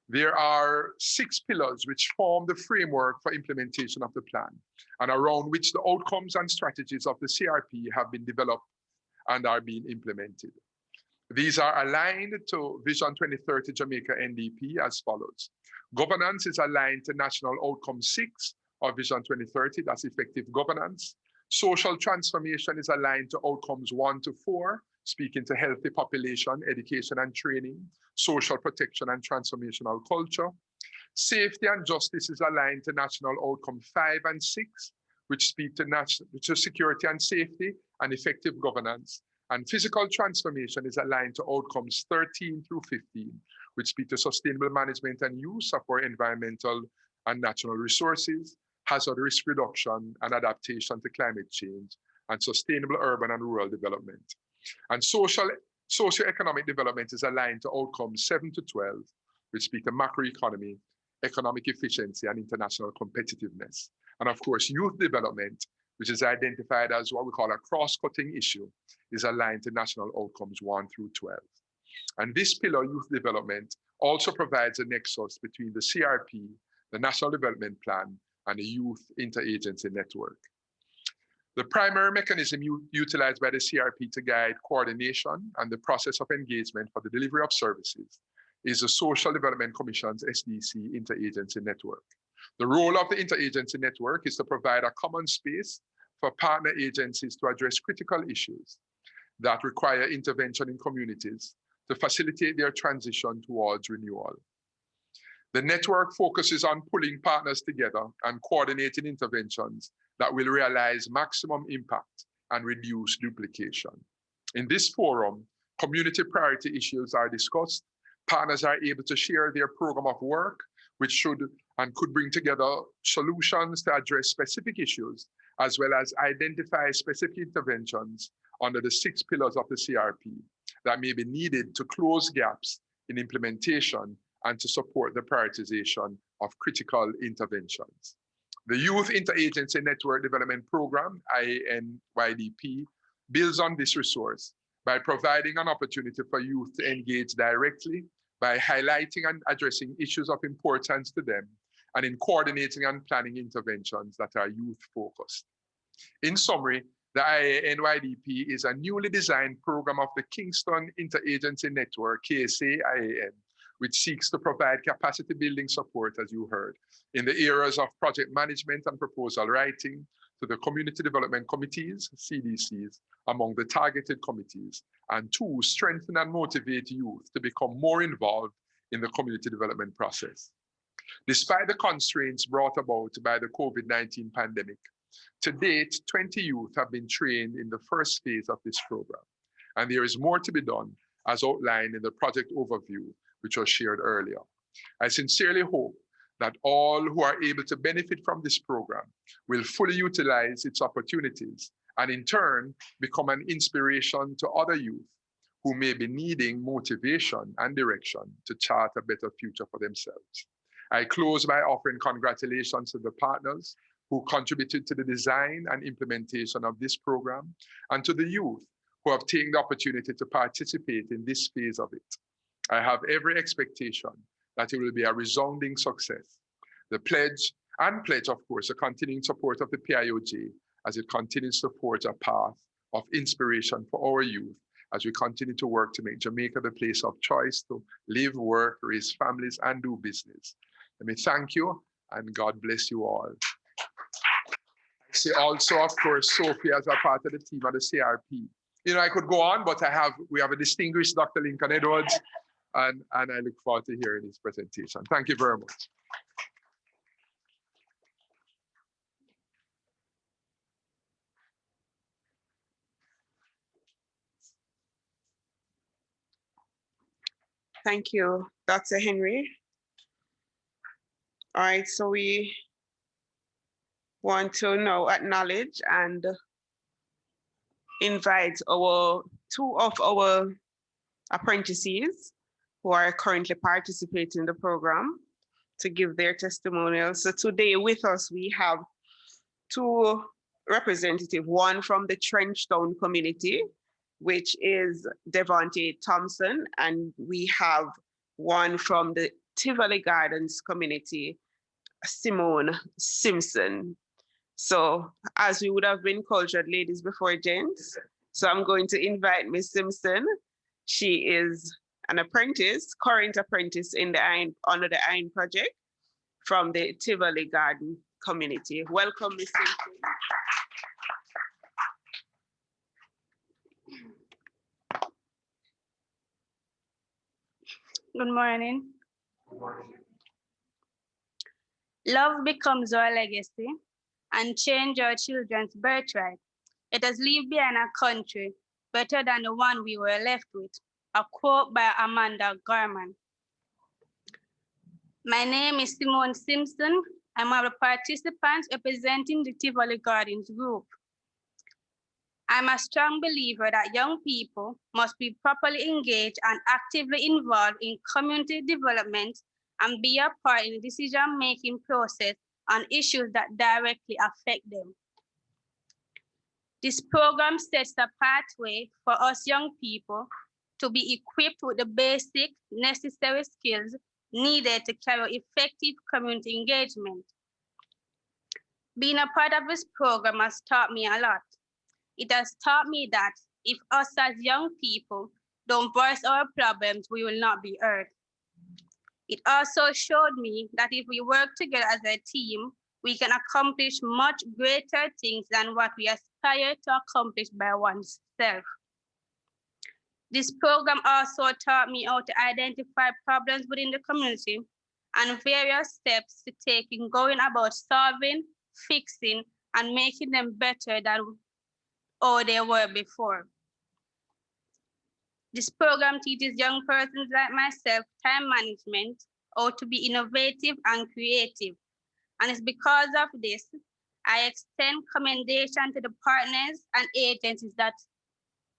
Speaker 12: There are 6 pillars which form the framework for implementation of the plan, and around which the outcomes and strategies of the CRP have been developed and are being implemented. These are aligned to Vision 2030 Jamaica NDP as follows. Governance is aligned to National Outcome 6 of Vision 2030, that's effective governance. Social transformation is aligned to outcomes 1 to 4, speaking to healthy population, education and training, social protection and transformational culture. Safety and justice is aligned to National Outcome 5 and 6, which speak to security and safety and effective governance. And physical transformation is aligned to outcomes 13 through 15, which speak to sustainable management and use of our environmental and natural resources, hazard risk reduction and adaptation to climate change, and sustainable urban and rural development. And socioeconomic development is aligned to outcomes 7 to 12, which speak to macroeconomy, economic efficiency, and international competitiveness. And of course, youth development, which is identified as what we call a cross-cutting issue, is aligned to national outcomes 1 through 12. And this pillar, youth development, also provides a nexus between the CRP, the National Development Plan, and the Youth Interagency Network. The primary mechanism utilized by the CRP to guide coordination and the process of engagement for the delivery of services is the Social Development Commission's SDC Interagency Network. The role of the Interagency Network is to provide a common space for partner agencies to address critical issues that require intervention in communities to facilitate their transition towards renewal. The network focuses on pulling partners together and coordinating interventions that will realize maximum impact and reduce duplication. In this forum, community priority issues are discussed. Partners are able to share their program of work, which should and could bring together solutions to address specific issues, as well as identify specific interventions under the 6 pillars of the CRP that may be needed to close gaps in implementation and to support the prioritization of critical interventions. The Youth Interagency Network Development Program, IANYDP, builds on this resource by providing an opportunity for youth to engage directly by highlighting and addressing issues of importance to them and in coordinating and planning interventions that are youth-focused. In summary, the IANYDP is a newly designed program of the Kingston Interagency Network, KSA IAN, which seeks to provide capacity building support, as you heard, in the areas of project management and proposal writing to the community development committees, CDCs, among the targeted committees, and 2, strengthen and motivate youth to become more involved in the community development process. Despite the constraints brought about by the COVID-19 pandemic, to date, 20 youth have been trained in the first phase of this program, and there is more to be done as outlined in the project overview, which was shared earlier. I sincerely hope that all who are able to benefit from this program will fully utilize its opportunities and in turn become an inspiration to other youth who may be needing motivation and direction to chart a better future for themselves. I close by offering congratulations to the partners who contributed to the design and implementation of this program, and to the youth who have taken the opportunity to participate in this phase of it. I have every expectation that it will be a resounding success. The pledge, of course, the continuing support of the PIOJ as it continues to forge a path of inspiration for our youth as we continue to work to make Jamaica the place of choice to live, work, raise families, and do business. Let me thank you, and God bless you all. I say also, of course, Sophie as a part of the team at the CRP. You know, I could go on, but we have a distinguished Dr. Lincoln Edwards, and I look forward to hearing his presentation. Thank you very much.
Speaker 10: Thank you, Dr. Henry. All right, so we want to now acknowledge and invite two of our apprentices who are currently participating in the program to give their testimonials. So today with us, we have two representatives, one from the Trenchtown community, which is Devonte Thompson, and we have one from the Tivoli Gardens community, Simone Simpson. So as we would have been cultured ladies before gents, so I'm going to invite Miss Simpson. She is an apprentice, current apprentice in the under the IAN project from the Tivoli Garden community. Welcome, Miss Simpson.
Speaker 13: Good morning. Good morning. Love becomes our legacy and change our children's birthright. Let us leave behind a country better than the one we were left with. A quote by Amanda Gorman. My name is Simone Simpson. I'm one of the participants representing the Tivoli Gardens group. I'm a strong believer that young people must be properly engaged and actively involved in community development and be a part in the decision-making process on issues that directly affect them. This program sets a pathway for us young people to be equipped with the basic necessary skills needed to carry effective community engagement. Being a part of this program has taught me a lot. It has taught me that if us as young people don't voice our problems, we will not be heard. It also showed me that if we work together as a team, we can accomplish much greater things than what we aspire to accomplish by oneself. This program also taught me how to identify problems within the community and various steps to take in going about solving, fixing, and making them better than how they were before. This program teaches young persons like myself time management, how to be innovative and creative. And it's because of this, I extend commendation to the partners and agencies that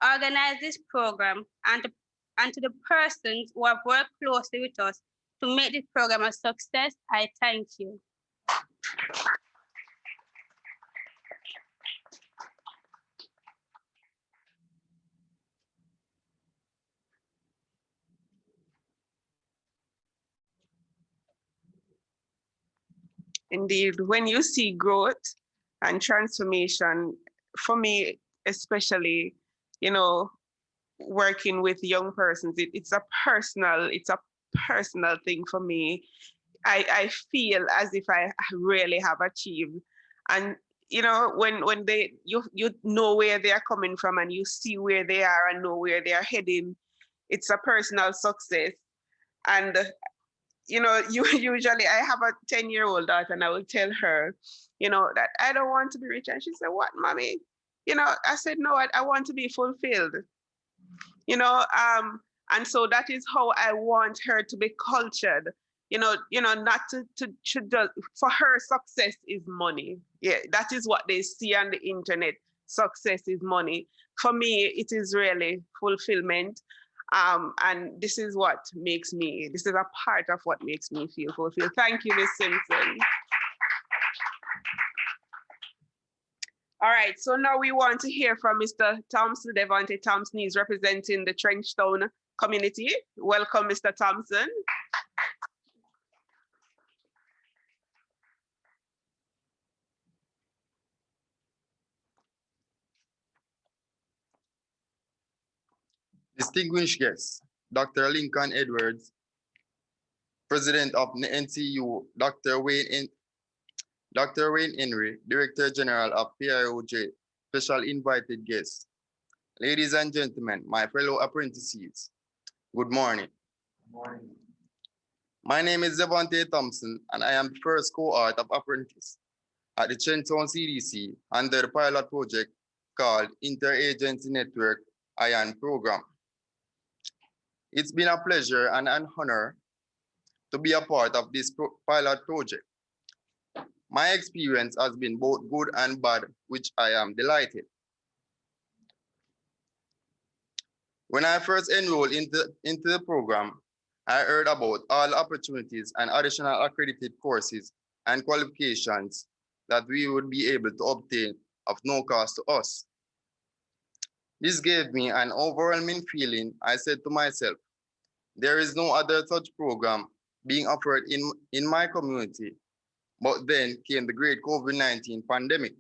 Speaker 13: organize this program and to the persons who have worked closely with us to make this program a success. I thank you.
Speaker 10: Indeed, when you see growth and transformation, for me especially, you know, working with young persons, it's a personal thing for me. I feel as if I really have achieved. And you know, when you know where they are coming from and you see where they are and know where they are heading, it's a personal success. And you know, usually I have a 10-year-old daughter and I will tell her, you know, that I don't want to be rich. And she said, what, mommy? You know, I said, no, I want to be fulfilled. You know, and so that is how I want her to be cultured. You know, not to for her success is money. Yeah, that is what they see on the internet. success is money. For me, it is really fulfillment. And this is what makes me, this is a part of what makes me feel fulfilled. Thank you, Ms. Simpson. All right, so now we want to hear from Mr. Thompson. Devonte Thompson is representing the Trenchtown community. Welcome, Mr. Thompson.
Speaker 14: Distinguished guests, Dr. Lincoln Edwards, President of the NCU, Dr. Wayne Henry, Director General of PIOJ, special invited guests. Ladies and gentlemen, my fellow apprentices, good morning. Good morning. My name is Devonte Thompson, and I am the first cohort of apprentice at the Kingston CDC under the pilot project called Interagency Network IAN program. It's been a pleasure and an honor to be a part of this pilot project. My experience has been both good and bad, which I am delighted. When I first enrolled into the program, I heard about all opportunities and additional accredited courses and qualifications that we would be able to obtain of no cost to us. This gave me an overwhelming feeling. I said to myself, there is no other such program being offered in my community. But then came the great COVID-19 pandemic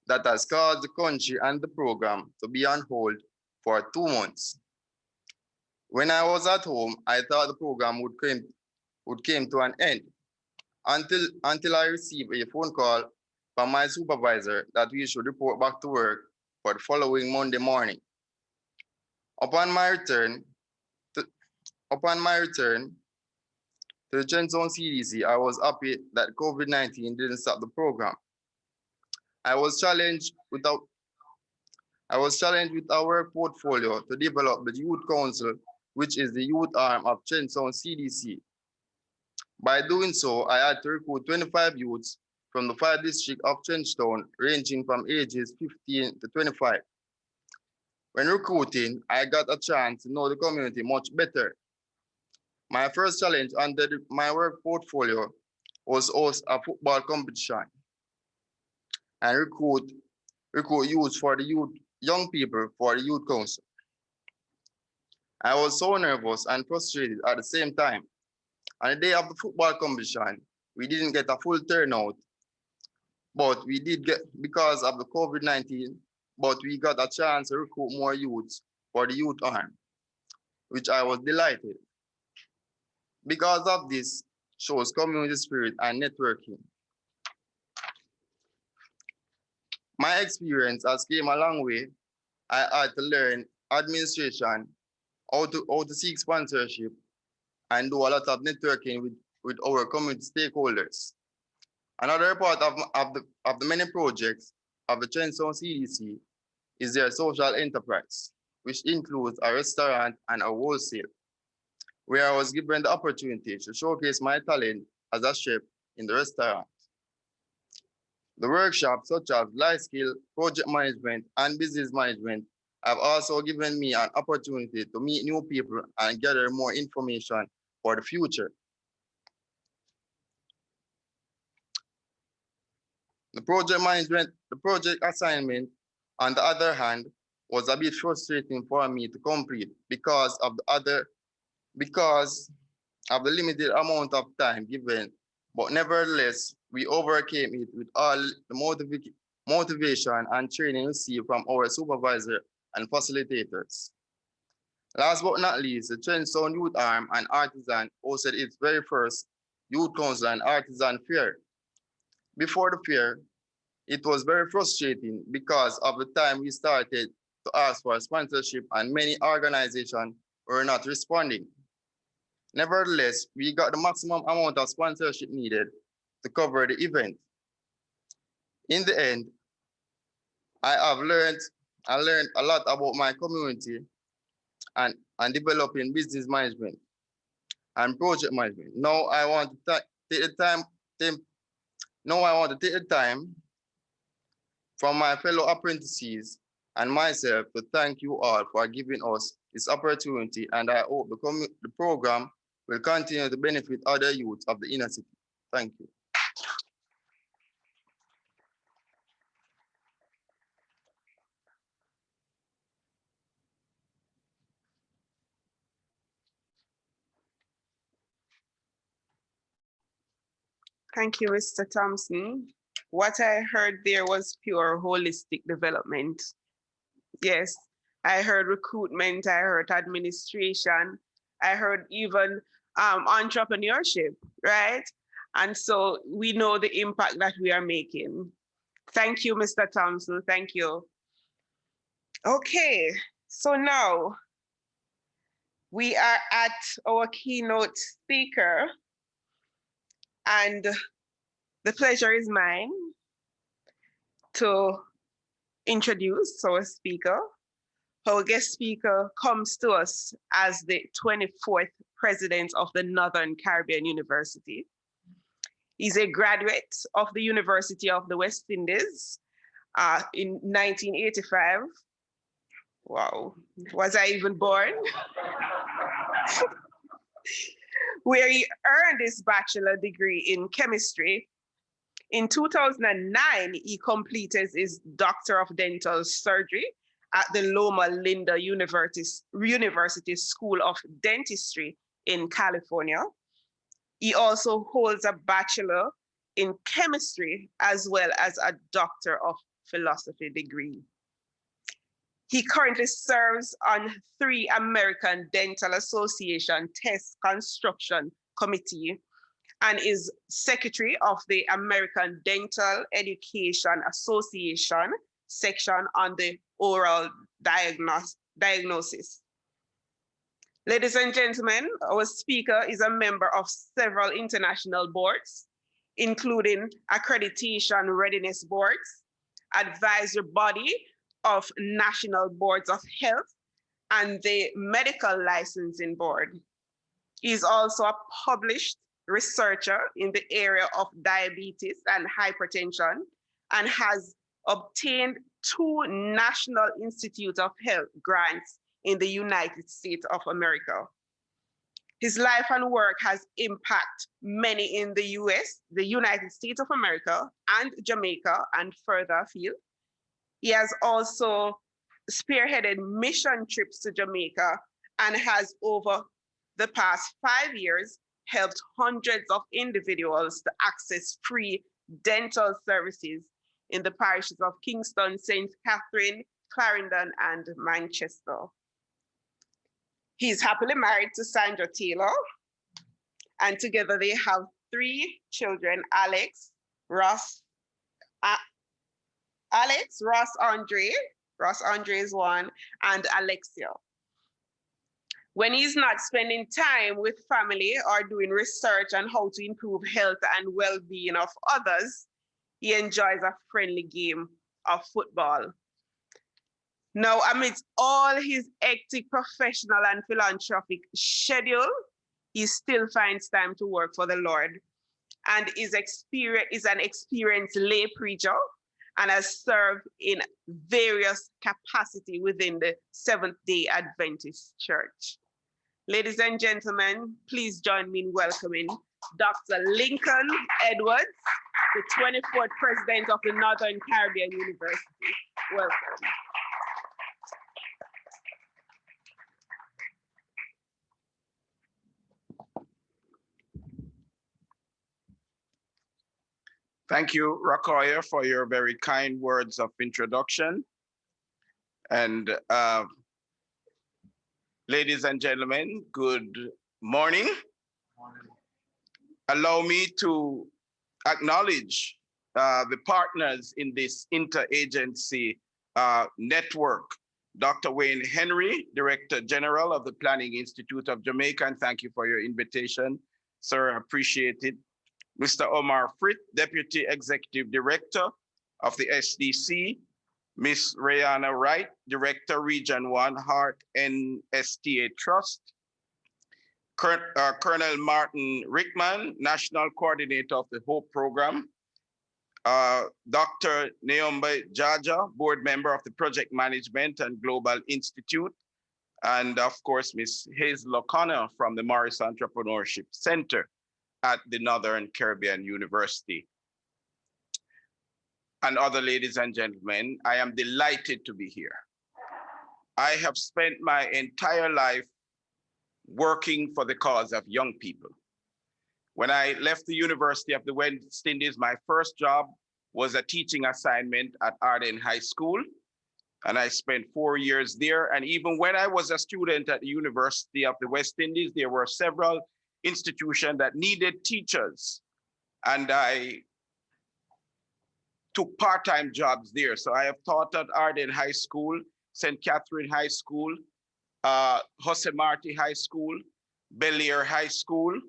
Speaker 14: that has caused the country and the program to be on hold for 2 months. When I was at home, I thought the program would come to an end until I received a phone call from my supervisor that we should report back to work for the following Monday morning. Upon my return to the Kingston CDC, I was happy that COVID-19 didn't stop the program. I was challenged with our work portfolio to develop the Youth Council, which is the youth arm of Kingston CDC. By doing so, I had to recruit 25 youths from the 5 districts of Kingston, ranging from ages 15 to 25. When recruiting, I got a chance to know the community much better. My first challenge under my work portfolio was host a football competition and recruit youth for the young people for the youth council. I was so nervous and frustrated at the same time. On the day of the football competition, we didn't get a full turnout, but we did get, because of the COVID-19, but we got a chance to recruit more youths for the youth arm, which I was delighted. Because of this shows community spirit and networking. My experience has came a long way. I had to learn administration, how to seek sponsorship, and do a lot of networking with our community stakeholders. Another part of the many projects of the Kingston CDC is their social enterprise, which includes a restaurant and a wholesale, where I was given the opportunity to showcase my talent as a chef in the restaurant. The workshops such as life skill, project management, and business management have also given me an opportunity to meet new people and gather more information for the future. The project assignment, on the other hand, was a bit frustrating for me to complete because of the limited amount of time given, but nevertheless, we overcame it with all the motivation and training received from our supervisor and facilitators. Last but not least, the Kingston Youth Arm and Artisan hosted its very first Youth Council and Artisan Fair. Before the fair, it was very frustrating because of the time we started to ask for sponsorship and many organizations were not responding. Nevertheless, we got the maximum amount of sponsorship needed to cover the event. In the end, I learned a lot about my community and developing business management and project management. Now I want to take the time from my fellow apprentices and myself to thank you all for giving us this opportunity, and I hope the program will continue to benefit other youths of the inner city. Thank you.
Speaker 10: Thank you, Mr. Thompson. What I heard there was pure holistic development. Yes, I heard recruitment, I heard administration, I heard even entrepreneurship, right? And so we know the impact that we are making. Thank you, Mr. Thompson, thank you. Okay, so now we are at our keynote speaker, and the pleasure is mine to introduce our speaker. Our guest speaker comes to us as the 24th president of the Northern Caribbean University. He's a graduate of the University of the West Indies in 1985. Wow, was I even born? Where he earned his bachelor degree in chemistry. In 2009, he completed his Doctor of Dental Surgery at the Loma Linda University School of Dentistry in California. He also holds a bachelor in chemistry as well as a Doctor of Philosophy degree. He currently serves on 3 American Dental Association Test Construction Committee and is secretary of the American Dental Education Association section on the oral diagnosis. Ladies and gentlemen, our speaker is a member of several international boards, including accreditation readiness boards, advisory body of national boards of health, and the medical licensing board. He is also a published researcher in the area of diabetes and hypertension and has obtained 2 National Institute of Health grants in the United States of America. His life and work has impacted many in the US, the United States of America, and Jamaica, and further afield. He has also spearheaded mission trips to Jamaica and has, over the past 5 years, helped hundreds of individuals to access free dental services in the parishes of Kingston, St. Catherine, Clarendon, and Manchester. He's happily married to Sandra Taylor, and together they have 3 children, Alex, Ross, Andre is 1, and Alexia. When he's not spending time with family or doing research on how to improve health and well-being of others, he enjoys a friendly game of football. Now, amidst all his hectic professional and philanthropic schedule, he still finds time to work for the Lord, and is an experienced lay preacher and has served in various capacities within the Seventh-day Adventist Church. Ladies and gentlemen, please join me in welcoming Dr. Lincoln Edwards, the 24th president of the Northern Caribbean University. Welcome.
Speaker 15: Thank you, Rakoya, for your very kind words of introduction. And ladies and gentlemen, good morning. Allow me to acknowledge the partners in this interagency network. Dr. Wayne Henry, Director General of the Planning Institute of Jamaica, and thank you for your invitation, sir, I appreciate it. Mr. Omar Frith, Deputy Executive Director of the SDC, Ms. Rihanna Wright, Director, Region 1, HEART NSTA Trust, Colonel Martin Rickman, National Coordinator of the HOPE Program, Dr. Naomba Jaja, board member of the Project Management and Global Institute, and of course, Ms. Hazel O'Connor from the Morris Entrepreneurship Center at the Northern Caribbean University. And other ladies and gentlemen, I am delighted to be here. I have spent my entire life working for the cause of young people. When I left the University of the West Indies, my first job was a teaching assignment at Arden High School, and I spent 4 years there. And even when I was a student at the University of the West Indies, there were several institutions that needed teachers, and I took part-time jobs there. So I have taught at Arden High School, St. Catherine High School, Jose Marti High School, Bel Air High School,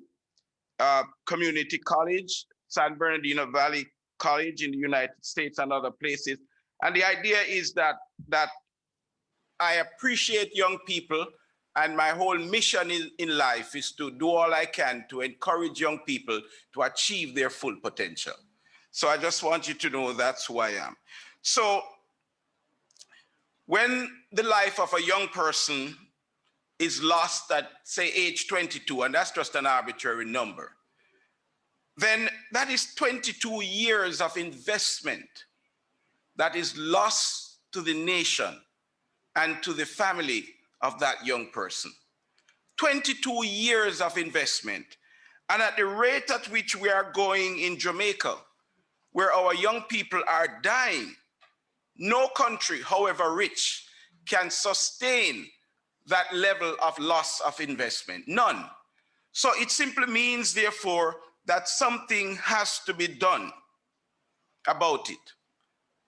Speaker 15: Community College, San Bernardino Valley College in the United States and other places. And the idea is that I appreciate young people, and my whole mission in life is to do all I can to encourage young people to achieve their full potential. So I just want you to know that's who I am. So when the life of a young person is lost at, say, age 22, and that's just an arbitrary number, then that is 22 years of investment that is lost to the nation and to the family of that young person. 22 years of investment. And at the rate at which we are going in Jamaica, where our young people are dying, no country, however rich, can sustain that level of loss of investment. None. So it simply means, therefore, that something has to be done about it.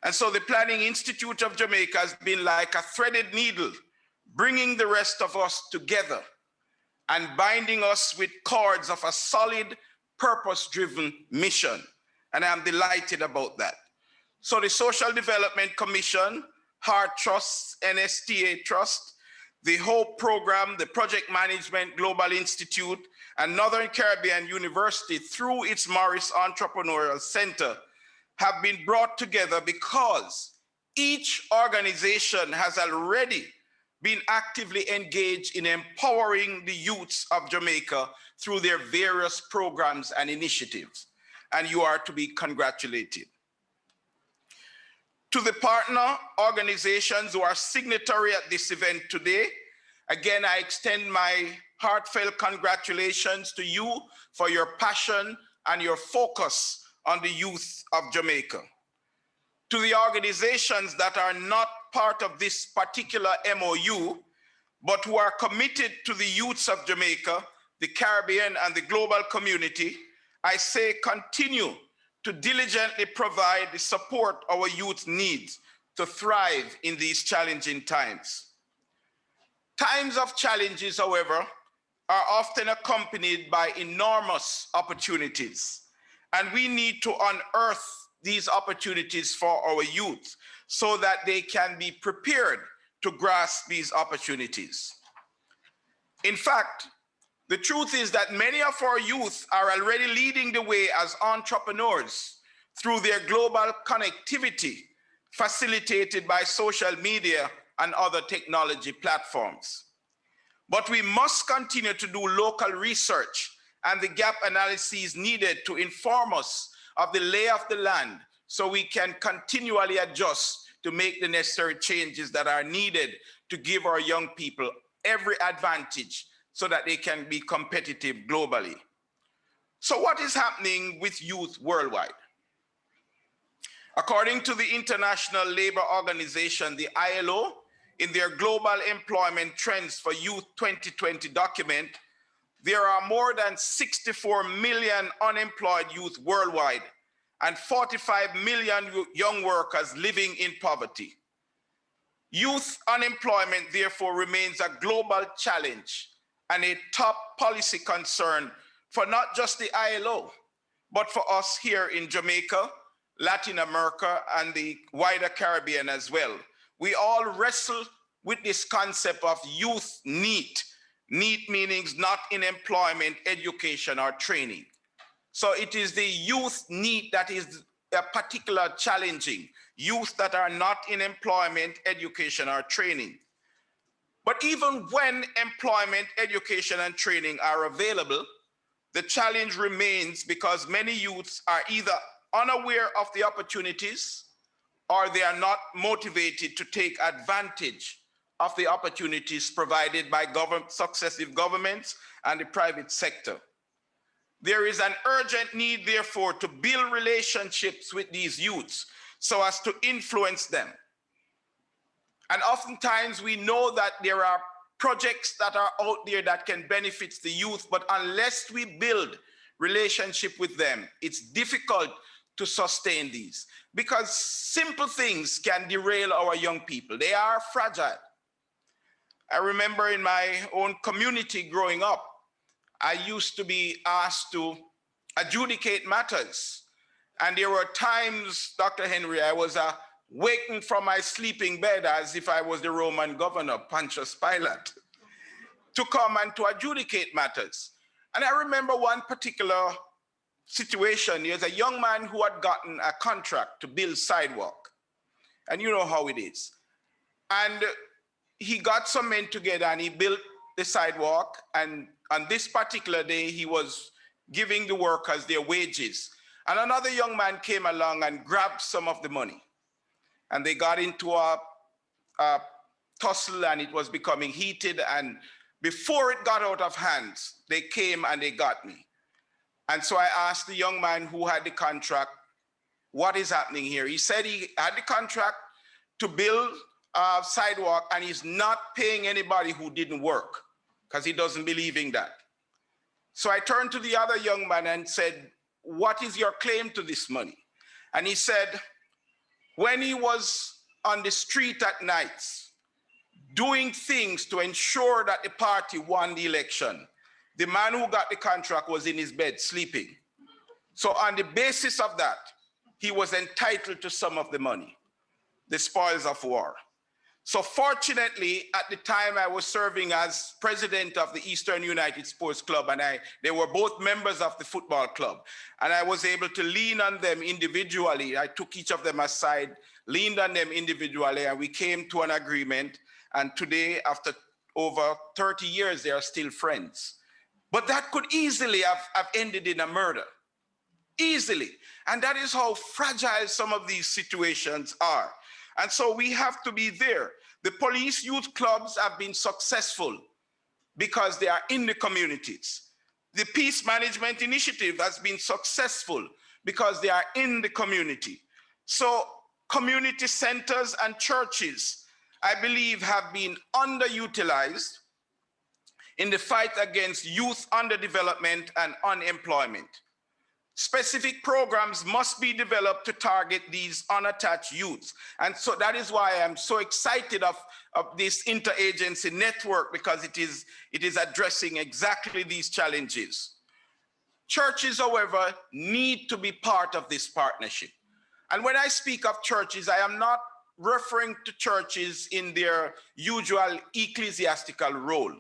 Speaker 15: And so the Planning Institute of Jamaica has been like a threaded needle, bringing the rest of us together and binding us with cords of a solid, purpose-driven mission. And I'm delighted about that. So the Social Development Commission, HEART Trust NSTA Trust, the HOPE program, the Project Management Global Institute, and Northern Caribbean University through its Morris Entrepreneurial Center have been brought together because each organization has already been actively engaged in empowering the youths of Jamaica through their various programs and initiatives. And you are to be congratulated. To the partner organizations who are signatory at this event today, again, I extend my heartfelt congratulations to you for your passion and your focus on the youth of Jamaica. To the organizations that are not part of this particular MOU, but who are committed to the youths of Jamaica, the Caribbean, and the global community, I say continue to diligently provide the support our youth needs to thrive in these challenging times. Times of challenges, however, are often accompanied by enormous opportunities, and we need to unearth these opportunities for our youth so that they can be prepared to grasp these opportunities. In fact, the truth is that many of our youth are already leading the way as entrepreneurs through their global connectivity facilitated by social media and other technology platforms. But we must continue to do local research and the gap analyses needed to inform us of the lay of the land so we can continually adjust to make the necessary changes that are needed to give our young people every advantage so that they can be competitive globally. So what is happening with youth worldwide? According to the International Labour Organization, the ILO, in their Global Employment Trends for Youth 2020 document, there are more than 64 million unemployed youth worldwide and 45 million young workers living in poverty. Youth unemployment, therefore, remains a global challenge and a top policy concern for not just the ILO, but for us here in Jamaica, Latin America, and the wider Caribbean as well. We all wrestle with this concept of youth NEET. NEET means not in employment, education, or training. So it is the youth NEET that is particular challenging, youth that are not in employment, education, or training. But even when employment, education, and training are available, the challenge remains because many youths are either unaware of the opportunities or they are not motivated to take advantage of the opportunities provided by successive governments and the private sector. There is an urgent need, therefore, to build relationships with these youths so as to influence them. And oftentimes we know that there are projects that are out there that can benefit the youth, but unless we build relationship with them, it's difficult to sustain these because simple things can derail our young people. They are fragile. I remember in my own community growing up, I used to be asked to adjudicate matters. And there were times, Dr. Henry, I was waking from my sleeping bed as if I was the Roman governor, Pontius Pilate, to come and to adjudicate matters. And I remember one particular situation. There's a young man who had gotten a contract to build sidewalk. And you know how it is. And he got some men together and he built the sidewalk. And on this particular day, he was giving the workers their wages. And another young man came along and grabbed some of the money. And they got into a tussle and it was becoming heated. And before it got out of hands, they came and they got me. And so I asked the young man who had the contract, what is happening here? He said he had the contract to build a sidewalk and he's not paying anybody who didn't work because he doesn't believe in that. So I turned to the other young man and said, what is your claim to this money? And he said, when he was on the street at nights, doing things to ensure that the party won the election, the man who got the contract was in his bed sleeping. So on the basis of that, he was entitled to some of the money, the spoils of war. So fortunately, at the time I was serving as president of the Eastern United Sports Club, and they were both members of the football club, and I was able to lean on them individually. I took each of them aside, leaned on them individually, and we came to an agreement. And today, after over 30 years, they are still friends. But that could easily have ended in a murder, easily. And that is how fragile some of these situations are. And so we have to be there. The police youth clubs have been successful because they are in the communities. The Peace Management Initiative has been successful because they are in the community. So community centers and churches, I believe, have been underutilized in the fight against youth underdevelopment and unemployment. Specific programs must be developed to target these unattached youths. And so that is why I'm so excited of this interagency network, because it is addressing exactly these challenges. Churches, however, need to be part of this partnership. And when I speak of churches, I am not referring to churches in their usual ecclesiastical role.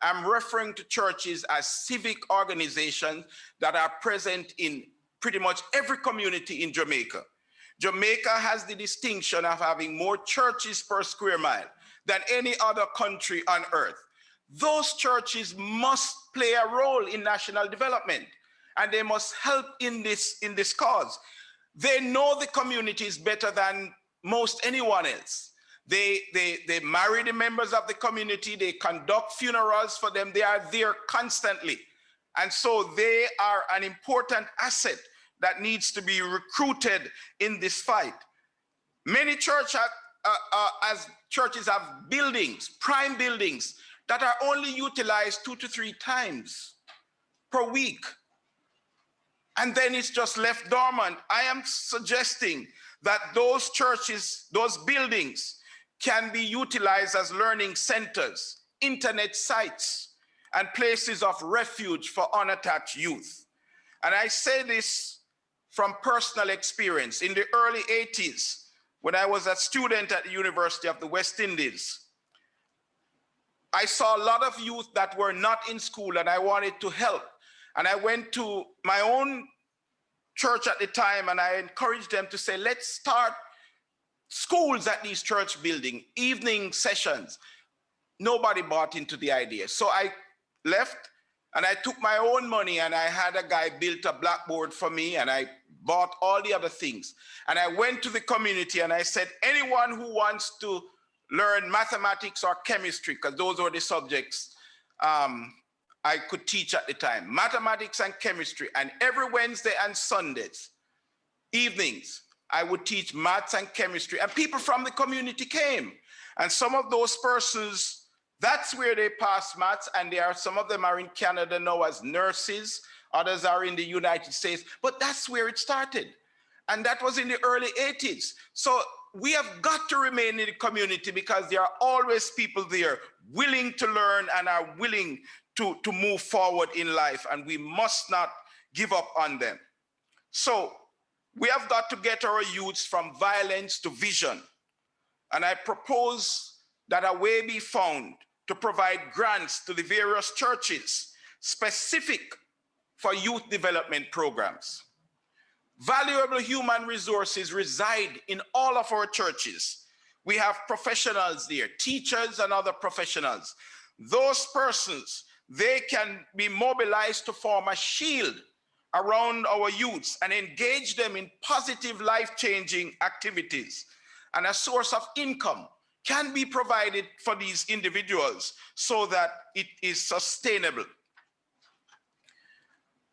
Speaker 15: I'm referring to churches as civic organizations that are present in pretty much every community in Jamaica. Jamaica has the distinction of having more churches per square mile than any other country on earth. Those churches must play a role in national development, and they must help in this cause. They know the communities better than most anyone else. They marry the members of the community, they conduct funerals for them, they are there constantly. And so they are an important asset that needs to be recruited in this fight. Many churches have buildings, prime buildings, that are only utilized 2 to 3 times per week. And then it's just left dormant. I am suggesting that those churches, those buildings, can be utilized as learning centers, internet sites, and places of refuge for unattached youth. And I say this from personal experience. In the early 80s, when I was a student at the University of the West Indies, I saw a lot of youth that were not in school and I wanted to help. And I went to my own church at the time, and I encouraged them to say, let's start schools at these church buildings, evening sessions. Nobody bought into the idea. So I left and I took my own money and I had a guy build a blackboard for me and I bought all the other things. And I went to the community and I said, anyone who wants to learn mathematics or chemistry, because those were the subjects I could teach at the time, mathematics and chemistry. And every Wednesday and Sundays, evenings, I would teach maths and chemistry. And people from the community came. And some of those persons, that's where they passed maths. And some of them are in Canada now as nurses. Others are in the United States. But that's where it started. And that was in the early 80s. So we have got to remain in the community because there are always people there willing to learn and are willing to move forward in life, and we must not give up on them. So we have got to get our youths from violence to vision. And I propose that a way be found to provide grants to the various churches specific for youth development programs. Valuable human resources reside in all of our churches. We have professionals there, teachers and other professionals. Those persons, they can be mobilized to form a shield around our youths and engage them in positive life-changing activities. And a source of income can be provided for these individuals so that it is sustainable.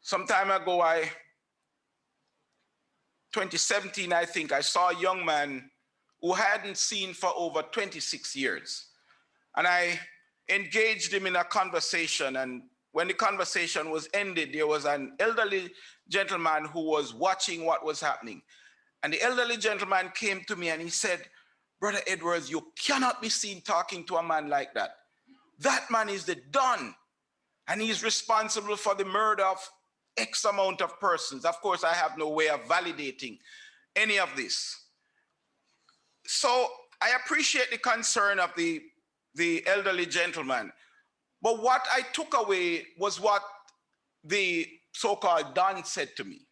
Speaker 15: Some time ago, 2017, I think, I saw a young man who I hadn't seen for over 26 years. And I engaged him in a conversation, and when the conversation was ended, there was an elderly gentleman who was watching what was happening. And the elderly gentleman came to me and he said, Brother Edwards, you cannot be seen talking to a man like that. That man is the Don, and he's responsible for the murder of X amount of persons. Of course, I have no way of validating any of this. So I appreciate the concern of the elderly gentleman. But what I took away was what the so-called Don said to me.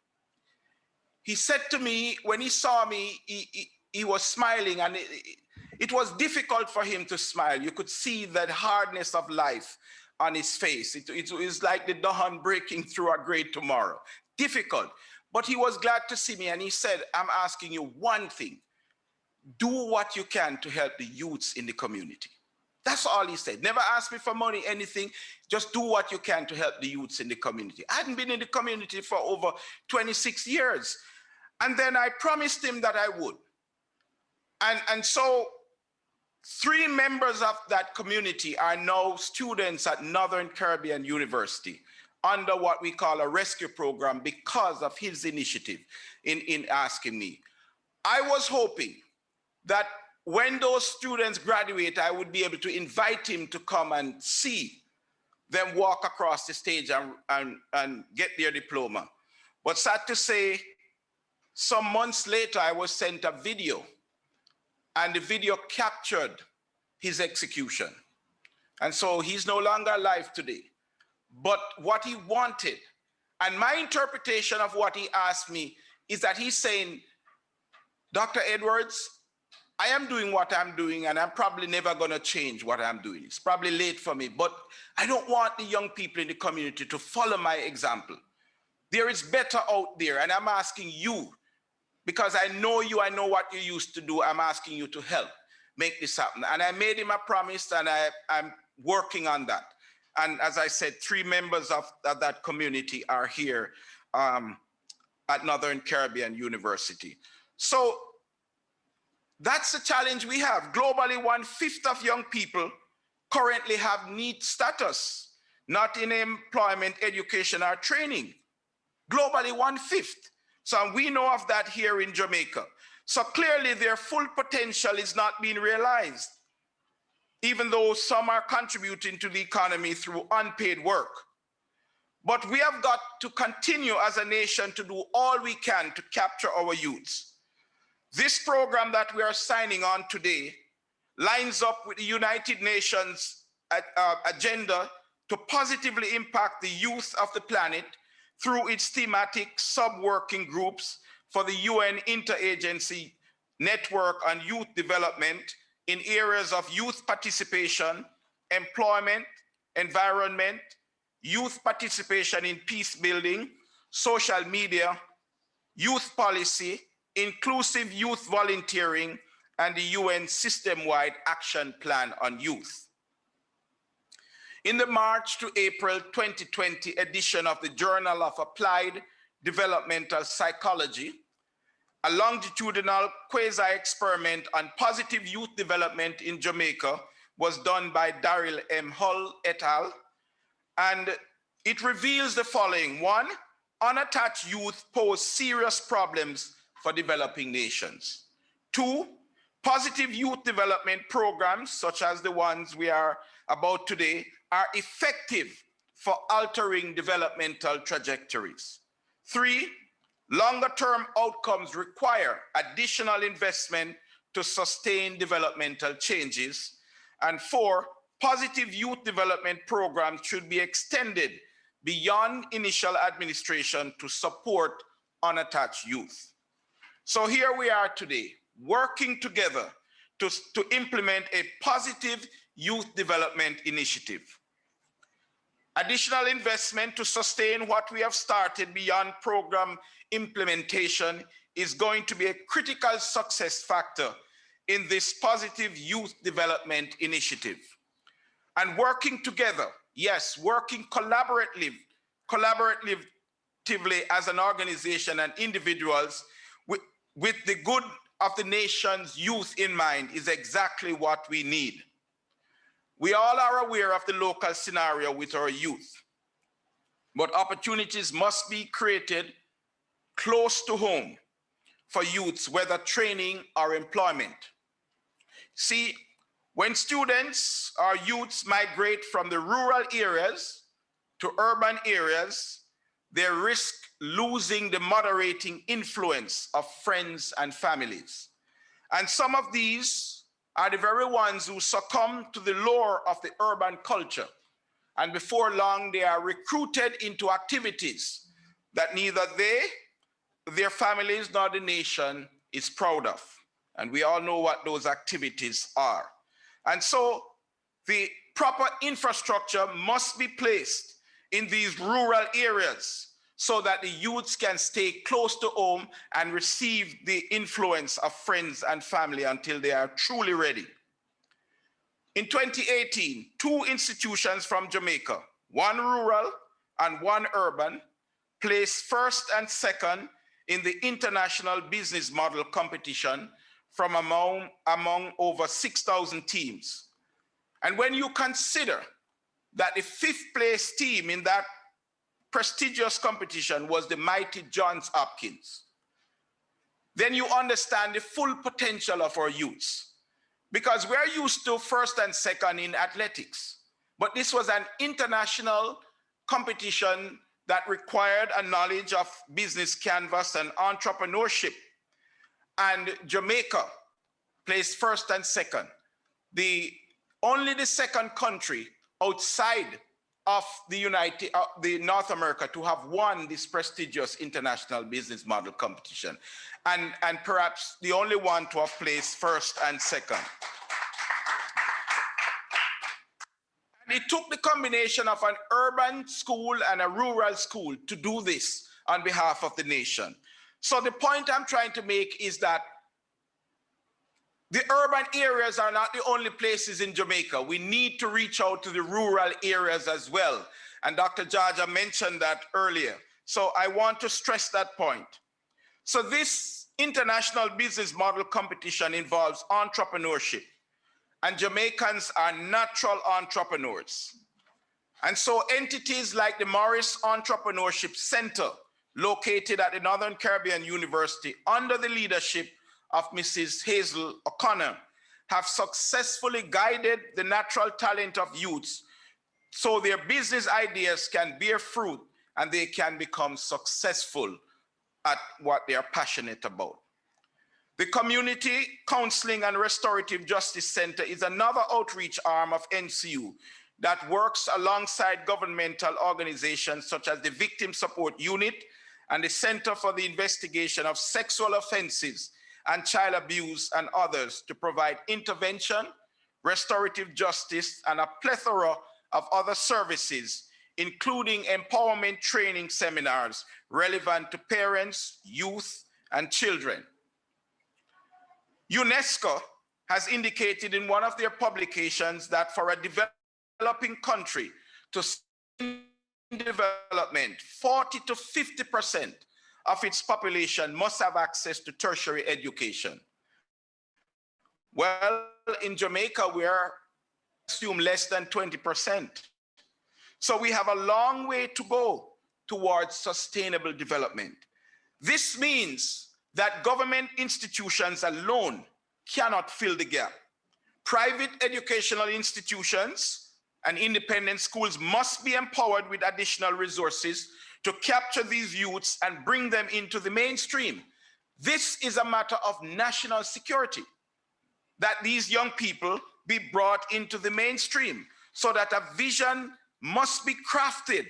Speaker 15: He said to me, when he saw me, he was smiling, and it was difficult for him to smile. You could see that hardness of life on his face. It was like the dawn breaking through a great tomorrow. Difficult. But he was glad to see me, and he said, I'm asking you one thing. Do what you can to help the youths in the community. That's all he said. Never ask me for money, anything. Just do what you can to help the youths in the community. I hadn't been in the community for over 26 years. And then I promised him that I would. And so 3 members of that community are now students at Northern Caribbean University under what we call a rescue program because of his initiative in asking me. I was hoping that when those students graduate, I would be able to invite him to come and see them walk across the stage and get their diploma. But sad to say, some months later, I was sent a video, and the video captured his execution. And so he's no longer alive today. But what he wanted, and my interpretation of what he asked me, is that he's saying, Dr. Edwards, I am doing what I'm doing, and I'm probably never going to change what I'm doing. It's probably late for me, but I don't want the young people in the community to follow my example. There is better out there, and I'm asking you, because I know you, I know what you used to do, I'm asking you to help make this happen. And I made him a promise, and I'm working on that. And as I said, 3 members of that community are here at Northern Caribbean University. So that's the challenge we have. Globally, 1/5 of young people currently have NEET status, not in employment, education, or training. Globally, 1/5. So we know of that here in Jamaica. So clearly their full potential is not being realized, even though some are contributing to the economy through unpaid work. But we have got to continue as a nation to do all we can to capture our youths. This program that we are signing on today lines up with the United Nations agenda to positively impact the youth of the planet through its thematic sub-working groups for the UN Interagency Network on Youth Development in areas of youth participation, employment, environment, youth participation in peace building, social media, youth policy, inclusive youth volunteering, and the UN system-wide action plan on youth. In the March to April 2020 edition of the Journal of Applied Developmental Psychology, a longitudinal quasi-experiment on positive youth development in Jamaica was done by Daryl M. Hull et al. And it reveals the following. One, unattached youth pose serious problems for developing nations. Two, positive youth development programs, such as the ones we are about today, are effective for altering developmental trajectories. Three, longer-term outcomes require additional investment to sustain developmental changes. And four, positive youth development programs should be extended beyond initial administration to support unattached youth. So here we are today, working together to implement a positive youth development initiative. Additional investment to sustain what we have started beyond program implementation is going to be a critical success factor in this positive youth development initiative. And working together, yes, working collaboratively as an organization and individuals with the good of the nation's youth in mind is exactly what we need. We all are aware of the local scenario with our youth, but opportunities must be created close to home for youths, whether training or employment. See, when students or youths migrate from the rural areas to urban areas, they risk losing the moderating influence of friends and families. And some of these are the very ones who succumb to the lure of the urban culture. And before long, they are recruited into activities that neither they, their families, nor the nation is proud of. And we all know what those activities are. And so the proper infrastructure must be placed in these rural areas so that the youths can stay close to home and receive the influence of friends and family until they are truly ready. In 2018, 2 institutions from Jamaica, one rural and one urban, placed first and second in the International Business Model Competition from among over 6,000 teams. And when you consider that the 5th place team in that prestigious competition was the mighty Johns Hopkins, then you understand the full potential of our youths. Because we're used to first and second in athletics, but this was an international competition that required a knowledge of business canvas and entrepreneurship. And Jamaica placed first and second. Only the second country outside of the North America to have won this prestigious international business model competition, and perhaps the only one to have placed first and second. And it took the combination of an urban school and a rural school to do this on behalf of the nation. So the point I'm trying to make is that the urban areas are not the only places in Jamaica. We need to reach out to the rural areas as well. And Dr. Jaja mentioned that earlier. So I want to stress that point. So this international business model competition involves entrepreneurship. And Jamaicans are natural entrepreneurs. And so entities like the Morris Entrepreneurship Center, located at the Northern Caribbean University under the leadership of Mrs. Hazel O'Connor, have successfully guided the natural talent of youths so their business ideas can bear fruit and they can become successful at what they are passionate about. The Community Counseling and Restorative Justice Center is another outreach arm of NCU that works alongside governmental organizations such as the Victim Support Unit and the Center for the Investigation of Sexual Offenses and Child Abuse and others to provide intervention, restorative justice, and a plethora of other services, including empowerment training seminars relevant to parents, youth, and children. UNESCO has indicated in one of their publications that for a developing country to development, 40 to 50% of its population must have access to tertiary education. Well, in Jamaica, we are assume less than 20%. So we have a long way to go towards sustainable development. This means that government institutions alone cannot fill the gap. Private educational institutions and independent schools must be empowered with additional resources to capture these youths and bring them into the mainstream. This is a matter of national security, that these young people be brought into the mainstream so that a vision must be crafted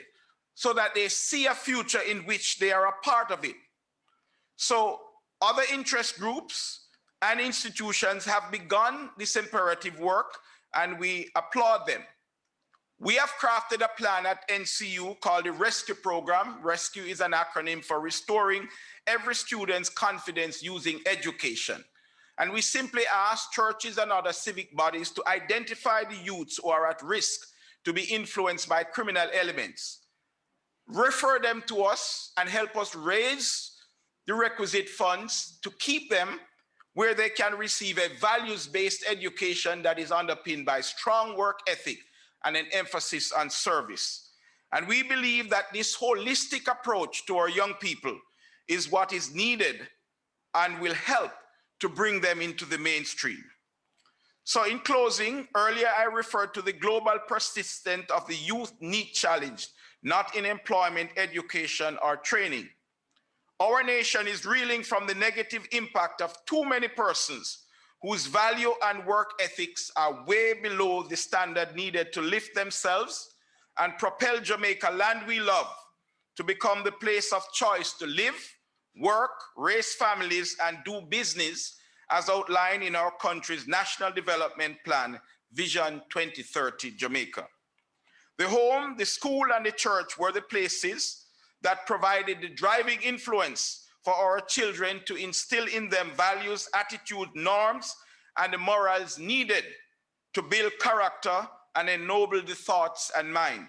Speaker 15: so that they see a future in which they are a part of it. So other interest groups and institutions have begun this imperative work, and we applaud them. We have crafted a plan at NCU called the RESCUE program. RESCUE is an acronym for Restoring Every Student's Confidence Using Education. And we simply ask churches and other civic bodies to identify the youths who are at risk to be influenced by criminal elements, refer them to us, and help us raise the requisite funds to keep them where they can receive a values-based education that is underpinned by strong work ethic and an emphasis on service. And we believe that this holistic approach to our young people is what is needed and will help to bring them into the mainstream. So in closing, earlier I referred to the global persistence of the youth need challenge, not in employment, education, or training. Our nation is reeling from the negative impact of too many persons whose value and work ethics are way below the standard needed to lift themselves and propel Jamaica, land we love, to become the place of choice to live, work, raise families, and do business as outlined in our country's National Development Plan, Vision 2030 Jamaica. The home, the school, and the church were the places that provided the driving influence for our children to instill in them values, attitude, norms, and the morals needed to build character and ennoble the thoughts and mind.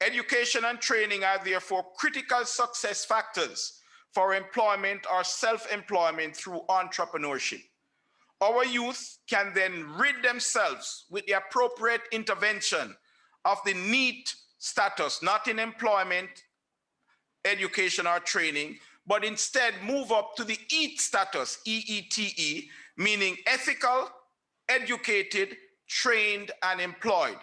Speaker 15: Education and training are therefore critical success factors for employment or self-employment through entrepreneurship. Our youth can then rid themselves with the appropriate intervention of the NEET status, not in employment, education, or training, but instead move up to the EAT status, EETE, meaning ethical, educated, trained, and employed.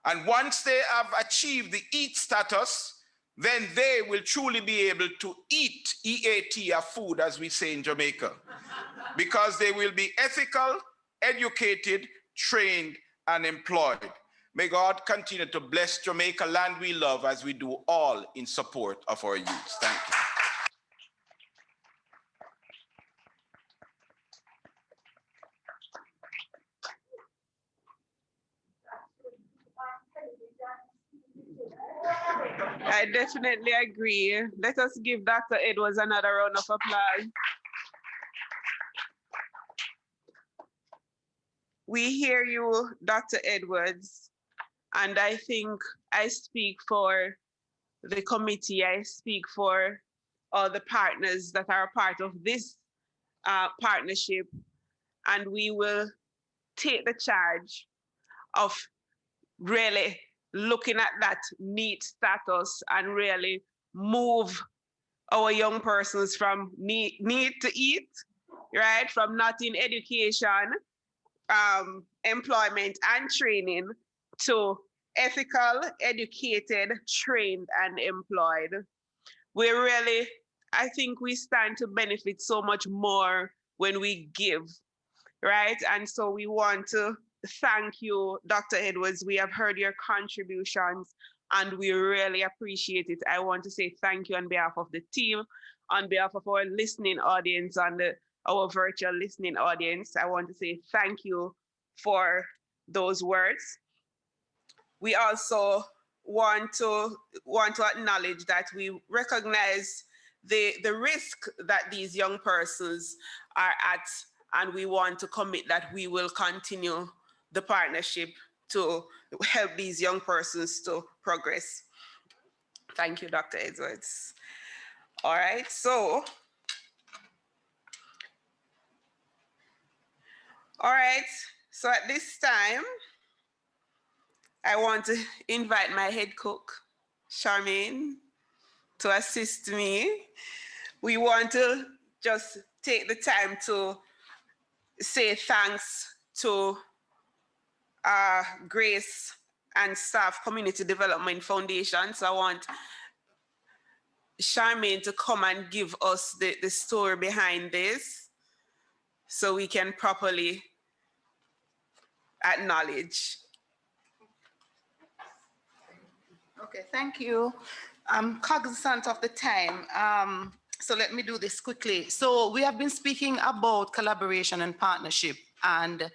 Speaker 15: And once they have achieved the EAT status, then they will truly be able to eat, EAT, a food, as we say in Jamaica, because they will be ethical, educated, trained, and employed. May God continue to bless Jamaica, land we love, as we do all in support of our youth. Thank you.
Speaker 10: I definitely agree. Let us give Dr. Edwards another round of applause. We hear you, Dr. Edwards, and I think I speak for the committee, I speak for all the partners that are part of this partnership, and we will take the charge of really looking at that NEET status and really move our young persons from need to eat, right? From not in education, employment and training to ethical, educated, trained, and employed. We really, I think we stand to benefit so much more when we give, right? And so we want to thank you, Dr. Edwards. We have heard your contributions and we really appreciate it. I want to say thank you on behalf of the team, on behalf of our listening audience and our virtual listening audience. I want to say thank you for those words. We also want to acknowledge that we recognize the risk that these young persons are at, and we want to commit that we will continue the partnership to help these young persons to progress. Thank you, Dr. Edwards. All right, so at this time, I want to invite my head cook, Charmaine, to assist me. We want to just take the time to say thanks to Grace and Staff Community Development Foundation. So I want Charmaine to come and give us the story behind this so we can properly acknowledge.
Speaker 6: Okay, thank you. I'm cognizant of the time, so let me do this quickly. So we have been speaking about collaboration and partnership, and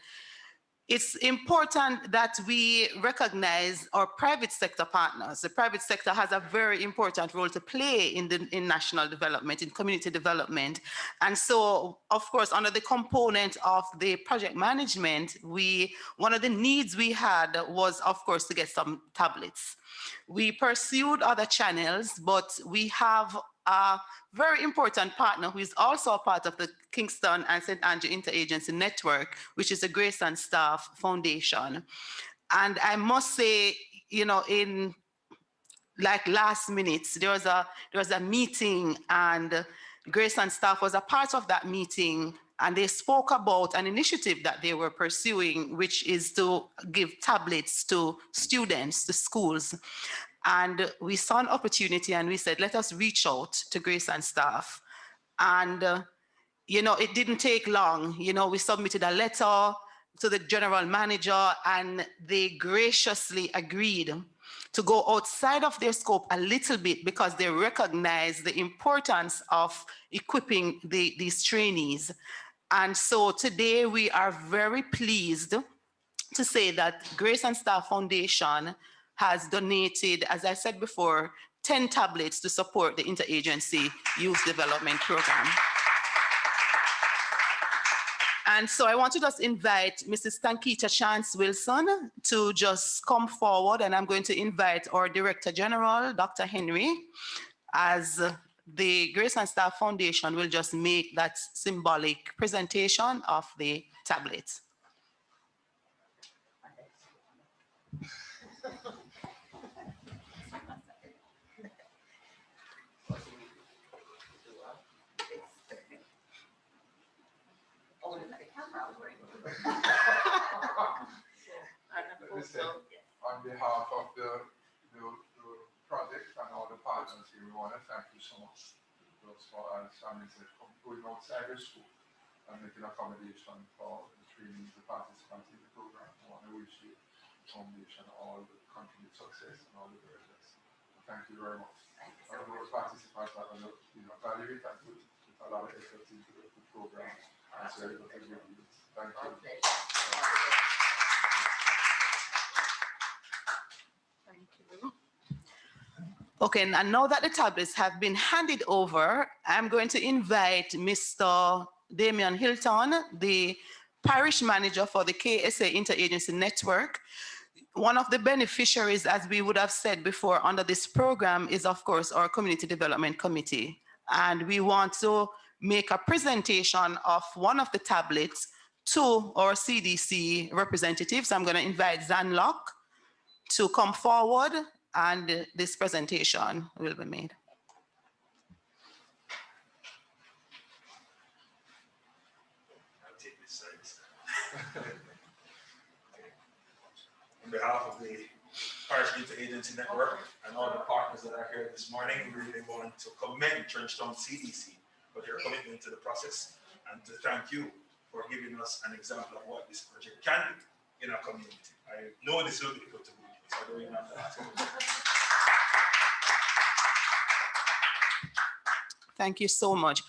Speaker 6: it's important that we recognize our private sector partners. The private sector has a very important role to play in national development, in community development. And so, of course, under the component of the project management, one of the needs we had was, of course, to get some tablets. We pursued other channels, but we have a very important partner who is also a part of the Kingston and St. Interagency network, which is a Grace and Staff Foundation. And I must say, in like last minute, there was a meeting, and Grace and Staff was a part of that meeting, and they spoke about an initiative that they were pursuing, which is to give tablets to students, to schools. And we saw an opportunity and we said, let us reach out to Grace and Staff. And, it didn't take long. We submitted a letter to the general manager and they graciously agreed to go outside of their scope a little bit because they recognize the importance of equipping these trainees. And so today we are very pleased to say that Grace and Staff Foundation has donated, as I said before, 10 tablets to support the Interagency Youth Development Program. And so I want to just invite Mrs. Tankita Chance Wilson to just come forward, and I'm going to invite our Director General, Dr. Henry, as the Grace and Staff Foundation will just make that symbolic presentation of the tablets.
Speaker 12: On behalf of the project and all the partners here, we want to thank you so much. Those for us, going outside the school and making accommodation for the training, the participants in the program. I want to wish you the foundation all the continued success and all the very best. Thank you very much. And those participants are going to evaluate and put a lot of effort into the program. And so everybody will do it. Thank you.
Speaker 6: Okay, and now that the tablets have been handed over, I'm going to invite Mr. Damian Hilton, the parish manager for the KSA Interagency Network. One of the beneficiaries, as we would have said before, under this program is, of course, our Community Development Committee. And we want to make a presentation of one of the tablets to our CDC representatives. I'm going to invite Zan Locke to come forward, and this presentation will be made.
Speaker 16: I'll take this side. On behalf of the Parish Interagency Network and all the partners that are here this morning, we really want to commend Trenchtown CDC for their commitment to the process and to thank you for giving us an example of what this project can do. in our community. I know this will be put to good use. I don't even have to ask.
Speaker 6: Thank you so much.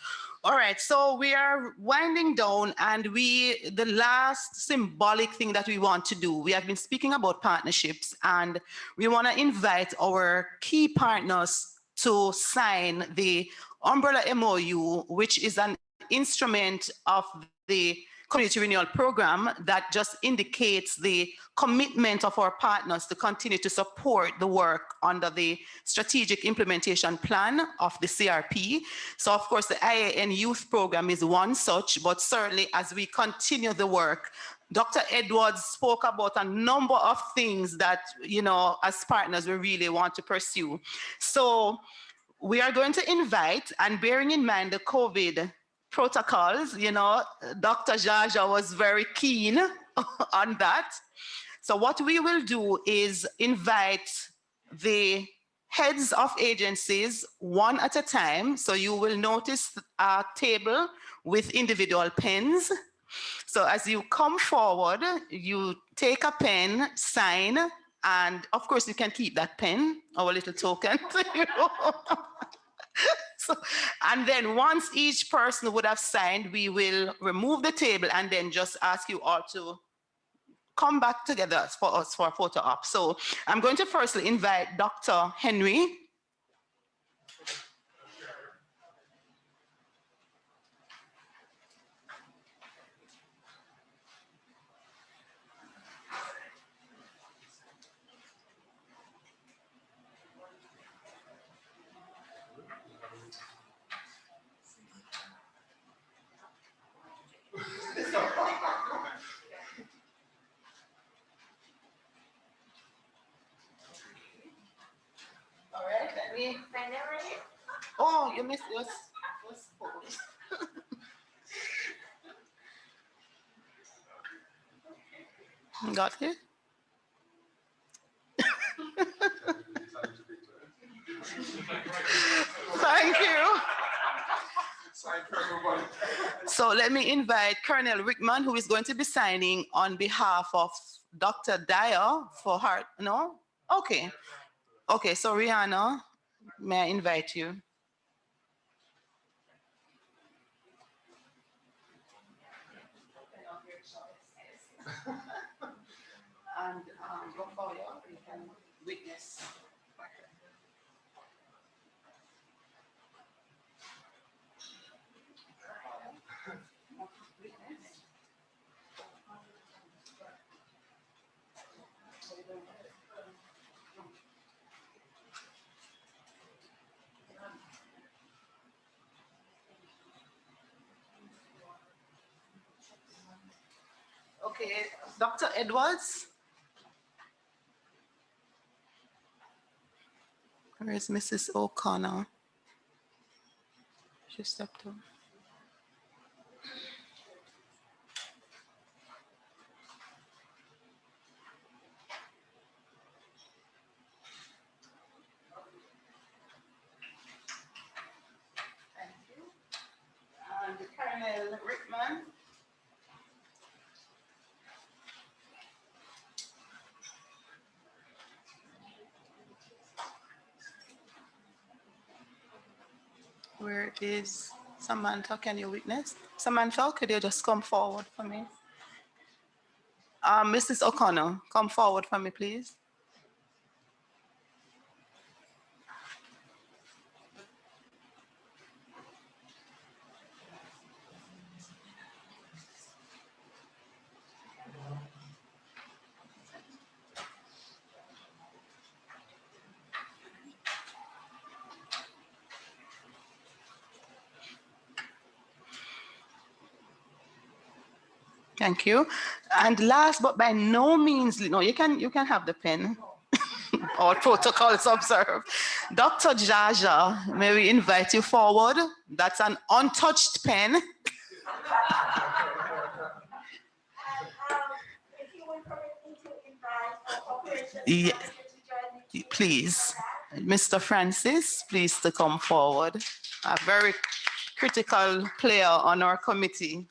Speaker 6: All right, so we are winding down, and the last symbolic thing that we want to do, we have been speaking about partnerships, and we want to invite our key partners to sign the Umbrella MOU, which is an instrument of the Community Renewal Program that just indicates the commitment of our partners to continue to support the work under the Strategic Implementation Plan of the CRP. So of course, the IAN Youth Program is one such, but certainly as we continue the work, Dr. Edwards spoke about a number of things that, you know, as partners, we really want to pursue. So we are going to invite, and bearing in mind the COVID protocols, you know, Dr. Jaja was very keen on that. So what we will do is invite the heads of agencies one at a time. So you will notice a table with individual pens. So as you come forward, you take a pen, sign, and of course you can keep that pen, our little token. So, and then once each person would have signed, we will remove the table and then just ask you all to come back together for us for a photo op. So I'm going to firstly invite Dr. Henry. All right, let me. Oh, you missed yours. Got it? Thank you. So let me invite Colonel Rickman, who is going to be signing on behalf of Dr. Dyer for HEART. No? Okay. Okay, so Rihanna, may I invite you? And go forward, you can witness. Okay, Dr. Edwards. Where is Mrs. O'Connor? She stepped up. Thank you. And Colonel Rickman. Where is Samantha? Can you witness? Samantha, could you just come forward for me? Mrs. O'Connor, come forward for me, please. Thank you. And last but by no means, no, you can have the pen. All protocols observed. Dr. Jaja, may we invite you forward? That's an untouched pen.
Speaker 9: If you will permit me to invite our operations
Speaker 6: Yeah.
Speaker 9: manager to join me.
Speaker 6: Please, Mr. Francis, please to come forward. A very critical player on our committee.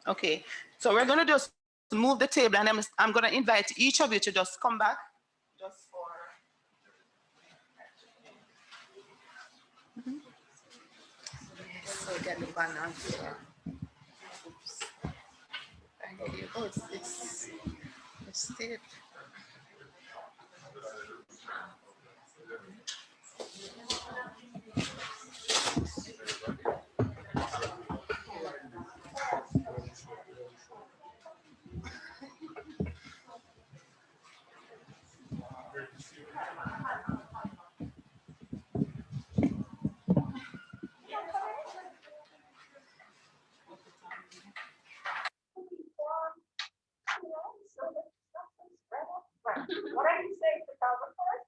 Speaker 6: Okay, so we're going to just move the table, and I'm going to invite each of you to just come back just for. Yes, so get the banner here. Oops. Thank you. Oh, it's taped.
Speaker 9: What are you saying, photographers?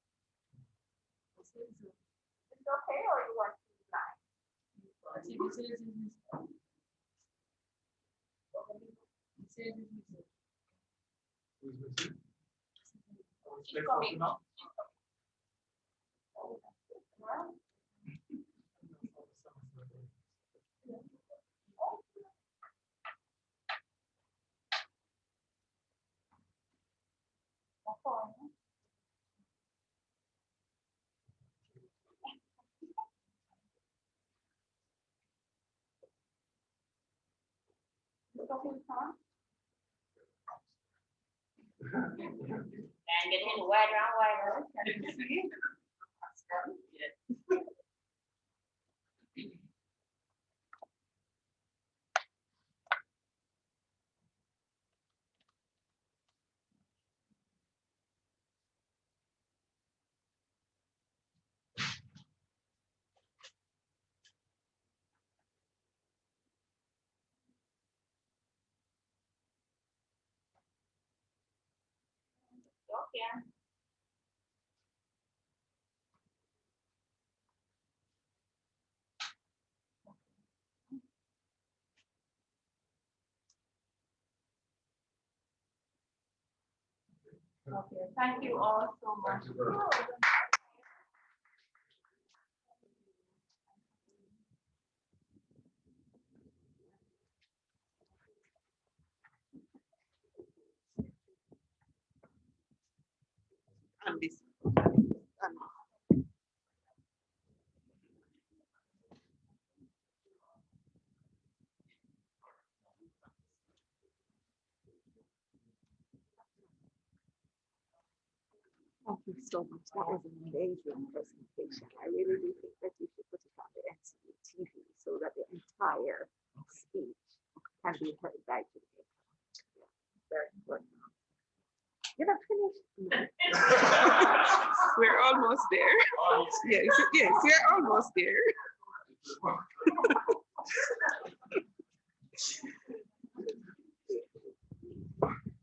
Speaker 9: It's okay, or you want to lie? Keep coming. And getting wider and wider. Can you see? Yes. Okay. Okay, thank you all so much.
Speaker 10: And this.
Speaker 17: Thank you so much. That was an amazing presentation. I really do think that you should put it on the NCA TV so that the entire speech can be heard by Jamaica. Yeah, very important. You're not finished? No.
Speaker 10: We're almost there. Yes, yes, we're almost there.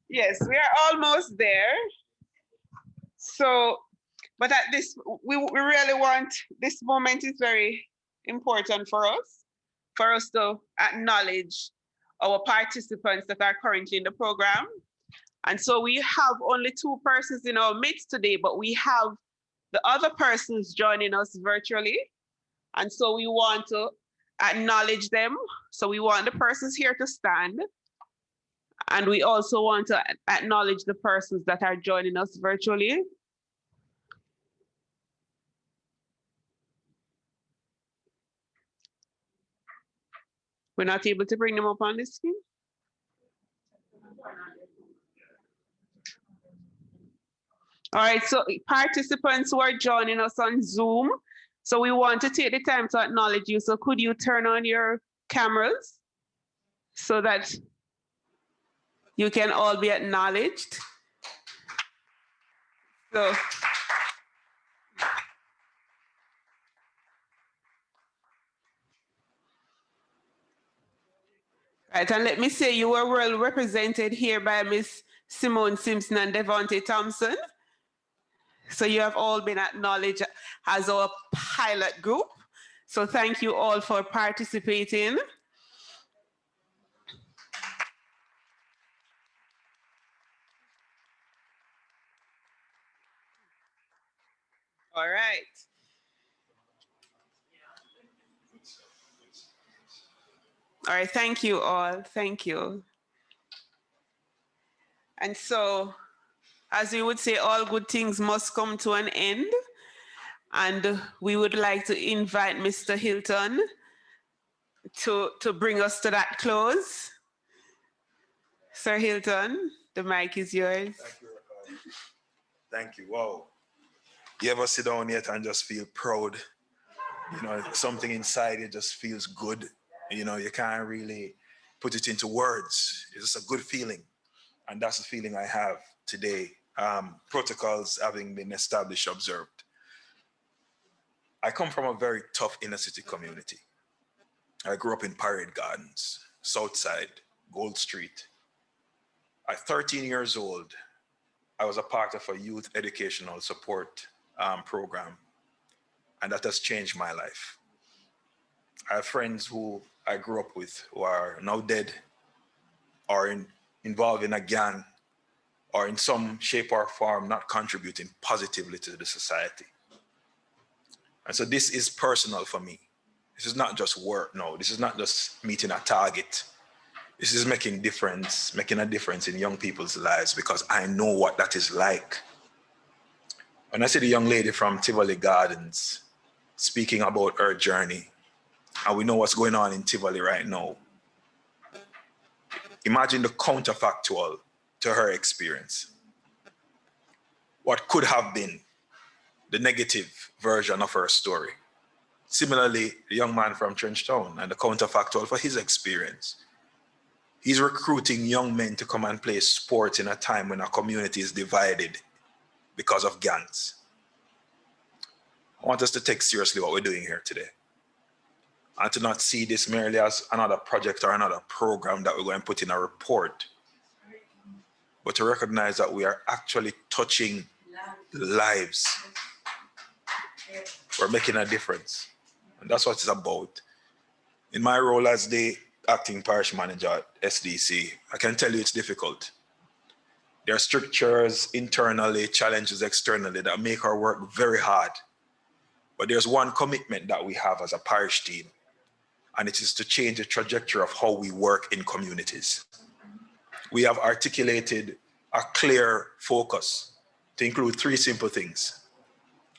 Speaker 10: Yes, we are almost there. So, but at this, we really want, this moment is very important for us to acknowledge our participants that are currently in the program. And so we have only 2 persons in our midst today, but we have the other persons joining us virtually. And so we want to acknowledge them. So we want the persons here to stand. And we also want to acknowledge the persons that are joining us virtually. We're not able to bring them up on the screen. All right, so participants who are joining us on Zoom, so we want to take the time to acknowledge you. So could you turn on your cameras so that you can all be acknowledged? So, right, and let me say you were well represented here by Miss Simone Simpson and Devonte Thompson. So you have all been acknowledged as our pilot group.
Speaker 1: So thank you all for participating. All right. All right, thank you all. Thank you. And so, as we would say, all good things must come to an end. And we would like to invite Mr. Hilton to bring us to that close. Sir Hilton, the mic is yours.
Speaker 16: Thank you, Rebecca. Thank you. Wow. You ever sit down yet and just feel proud? You know, something inside you just feels good. You know, you can't really put it into words. It's just a good feeling. And that's the feeling I have today. Protocols having been established, observed. I come from a very tough inner city community. I grew up in Parade Gardens, Southside, Gold Street. At 13 years old, I was a part of a youth educational support program, and that has changed my life. I have friends who I grew up with who are now dead or involved in a gang or in some shape or form not contributing positively to the society. And so this is personal for me. This is not just work, no. This is not just meeting a target. This is making a difference in young people's lives because I know what that is like. When I see the young lady from Tivoli Gardens speaking about her journey, and we know what's going on in Tivoli right now, imagine the counterfactual to her experience. What could have been the negative version of her story. Similarly, the young man from Trenchtown and the counterfactual for his experience. He's recruiting young men to come and play sports in a time when our community is divided because of gangs. I want us to take seriously what we're doing here today and to not see this merely as another project or another program that we're going to put in a report, but to recognize that we are actually touching lives. We're making a difference. And that's what it's about. In my role as the acting parish manager at SDC, I can tell you it's difficult. There are strictures internally, challenges externally that make our work very hard. But there's one commitment that we have as a parish team, and it is to change the trajectory of how we work in communities. We have articulated a clear focus to include three simple things.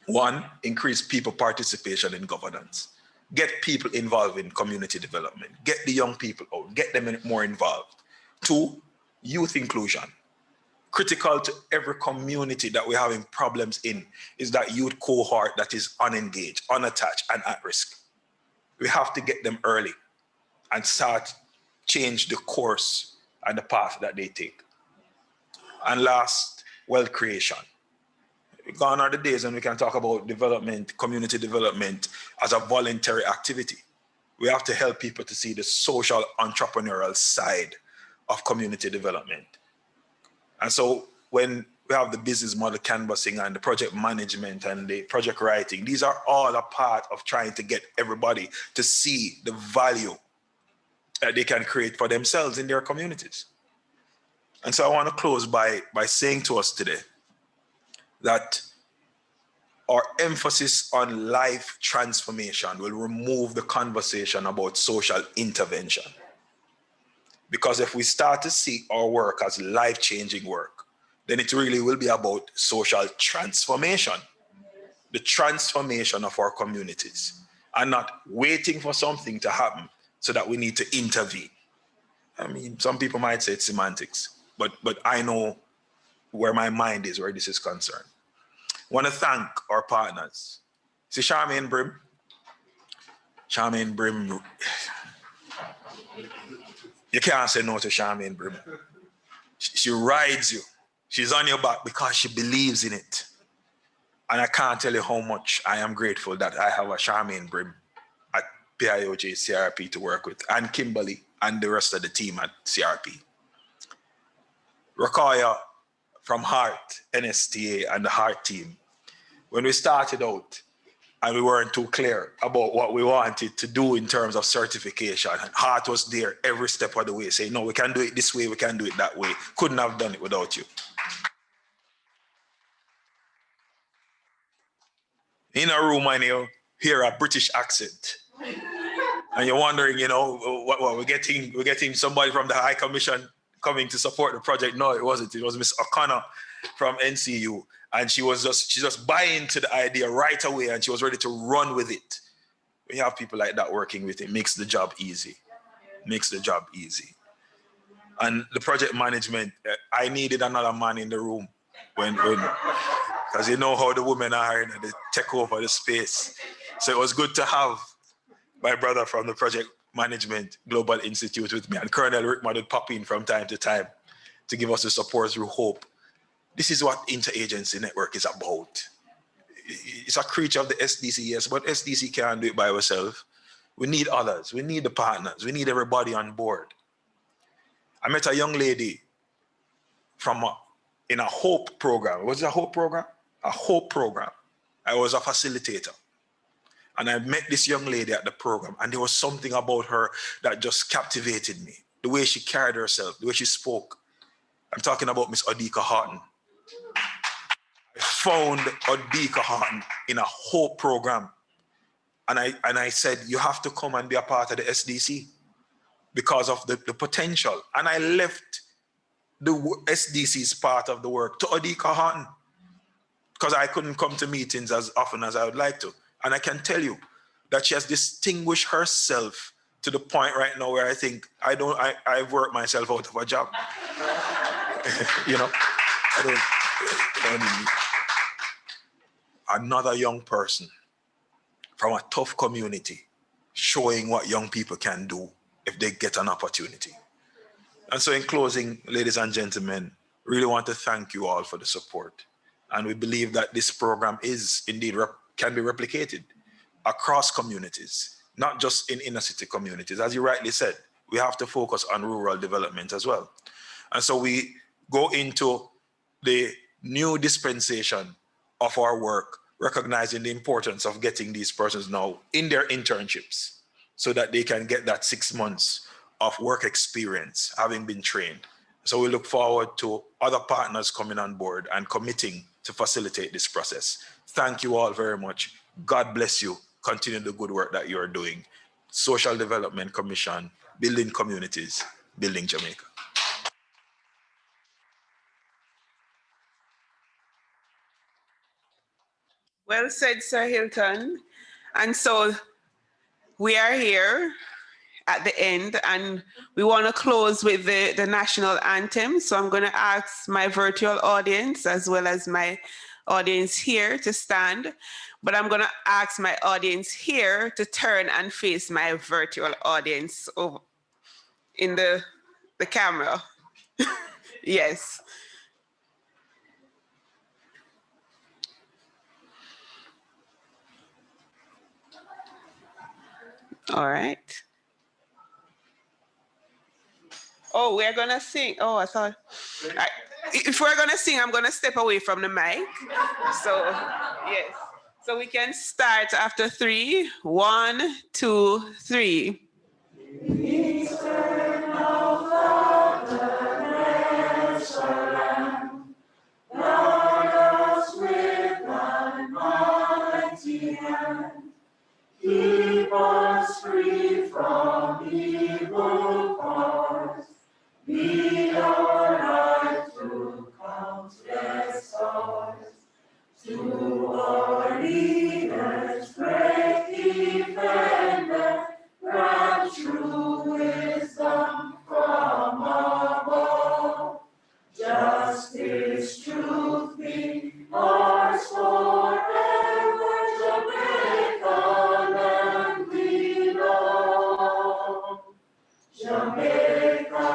Speaker 16: One, increase people participation in governance. Get people involved in community development. Get the young people out, get them more involved. Two, youth inclusion. Critical to every community that we're having problems in is that youth cohort that is unengaged, unattached, and at risk. We have to get them early and start change the course and the path that they take. And last, wealth creation. Gone are the days when we can talk about development, community development as a voluntary activity. We have to help people to see the social entrepreneurial side of community development. And so when we have the business model canvassing and the project management and the project writing, these are all a part of trying to get everybody to see the value that they can create for themselves in their communities. And so I want to close by saying to us today that our emphasis on life transformation will remove the conversation about social intervention. Because if we start to see our work as life-changing work, then it really will be about social transformation, the transformation of our communities, and not waiting for something to happen so that we need to intervene. I mean, some people might say it's semantics, but I know where my mind is, where this is concerned. I want to thank our partners. See Charmaine Brim? Charmaine Brim, you can't say no to Charmaine Brim. She rides you. She's on your back because she believes in it. And I can't tell you how much I am grateful that I have a Charmaine Brim at PIOJ CRP to work with, and Kimberly and the rest of the team at CRP. Rakaya from HEART NSTA and the HEART team. When we started out, and we weren't too clear about what we wanted to do in terms of certification. And HEART was there every step of the way, saying, no, we can do it this way, we can do it that way. Couldn't have done it without you. In a room and you hear a British accent, and you're wondering, what we're getting somebody from the High Commission coming to support the project. No, it wasn't. It was Miss O'Connor from NCU. And she just buying into the idea right away, and she was ready to run with it. When you have people like that working with it, makes the job easy. Makes the job easy. And the project management, I needed another man in the room because you know how the women are and they take over the space. So it was good to have my brother from the project management Global Institute with me, and Colonel Rickman would pop in from time to time to give us the support through hope. This is what Interagency Network is about. It's a creature of the SDC, yes, but SDC can't do it by ourselves. We need others. We need the partners. We need everybody on board. I met a young lady in a HOPE program. Was it a HOPE program? A HOPE program. I was a facilitator. And I met this young lady at the program, and there was something about her that just captivated me. The way she carried herself, the way she spoke. I'm talking about Miss Odika Horton. I found Odika Horton in a HOPE program. And I said, you have to come and be a part of the SDC because of the potential. And I left the SDC's part of the work to Odika Horton because I couldn't come to meetings as often as I would like to. And I can tell you that she has distinguished herself to the point right now where I think I've worked myself out of a job. I don't need another young person from a tough community showing what young people can do if they get an opportunity. And so in closing, ladies and gentlemen, really want to thank you all for the support. And we believe that this program is indeed can be replicated across communities, not just in inner city communities. As you rightly said, we have to focus on rural development as well. And so we go into the new dispensation of our work, recognizing the importance of getting these persons now in their internships so that they can get that 6 months of work experience, having been trained. So we look forward to other partners coming on board and committing to facilitate this process. Thank you all very much. God bless you. Continue the good work that you are doing. Social Development Commission, building communities, building Jamaica.
Speaker 1: Well said, Sir Hilton. And so we are here at the end, and we want to close with the national anthem. So I'm going to ask my virtual audience as well as my audience here to stand, but I'm going to ask my audience here to turn and face my virtual audience over in the camera. Yes. All right. Oh, we're going to sing. Oh, I thought. If we're going to sing, I'm going to step away from the mic. So, yes. So we can start after 3. 1, 2, 3.
Speaker 18: Keep us free from evil powers. Be our light to countless stars. To our leaders, great defender, grant true wisdom from above. Justice, truth be ours forever, Jamaica, land we love. Jamaica,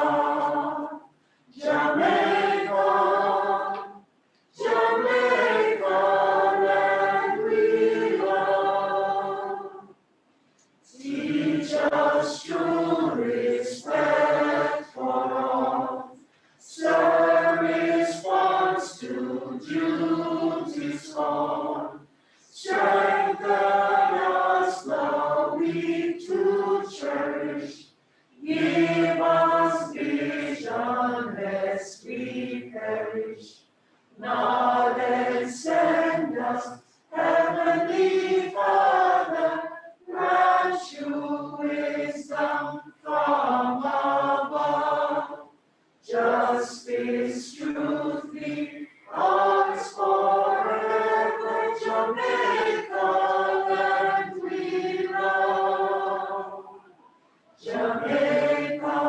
Speaker 18: Jamaica,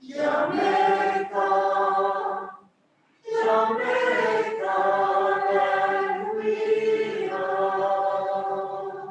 Speaker 18: Jamaica, Jamaica, land we love.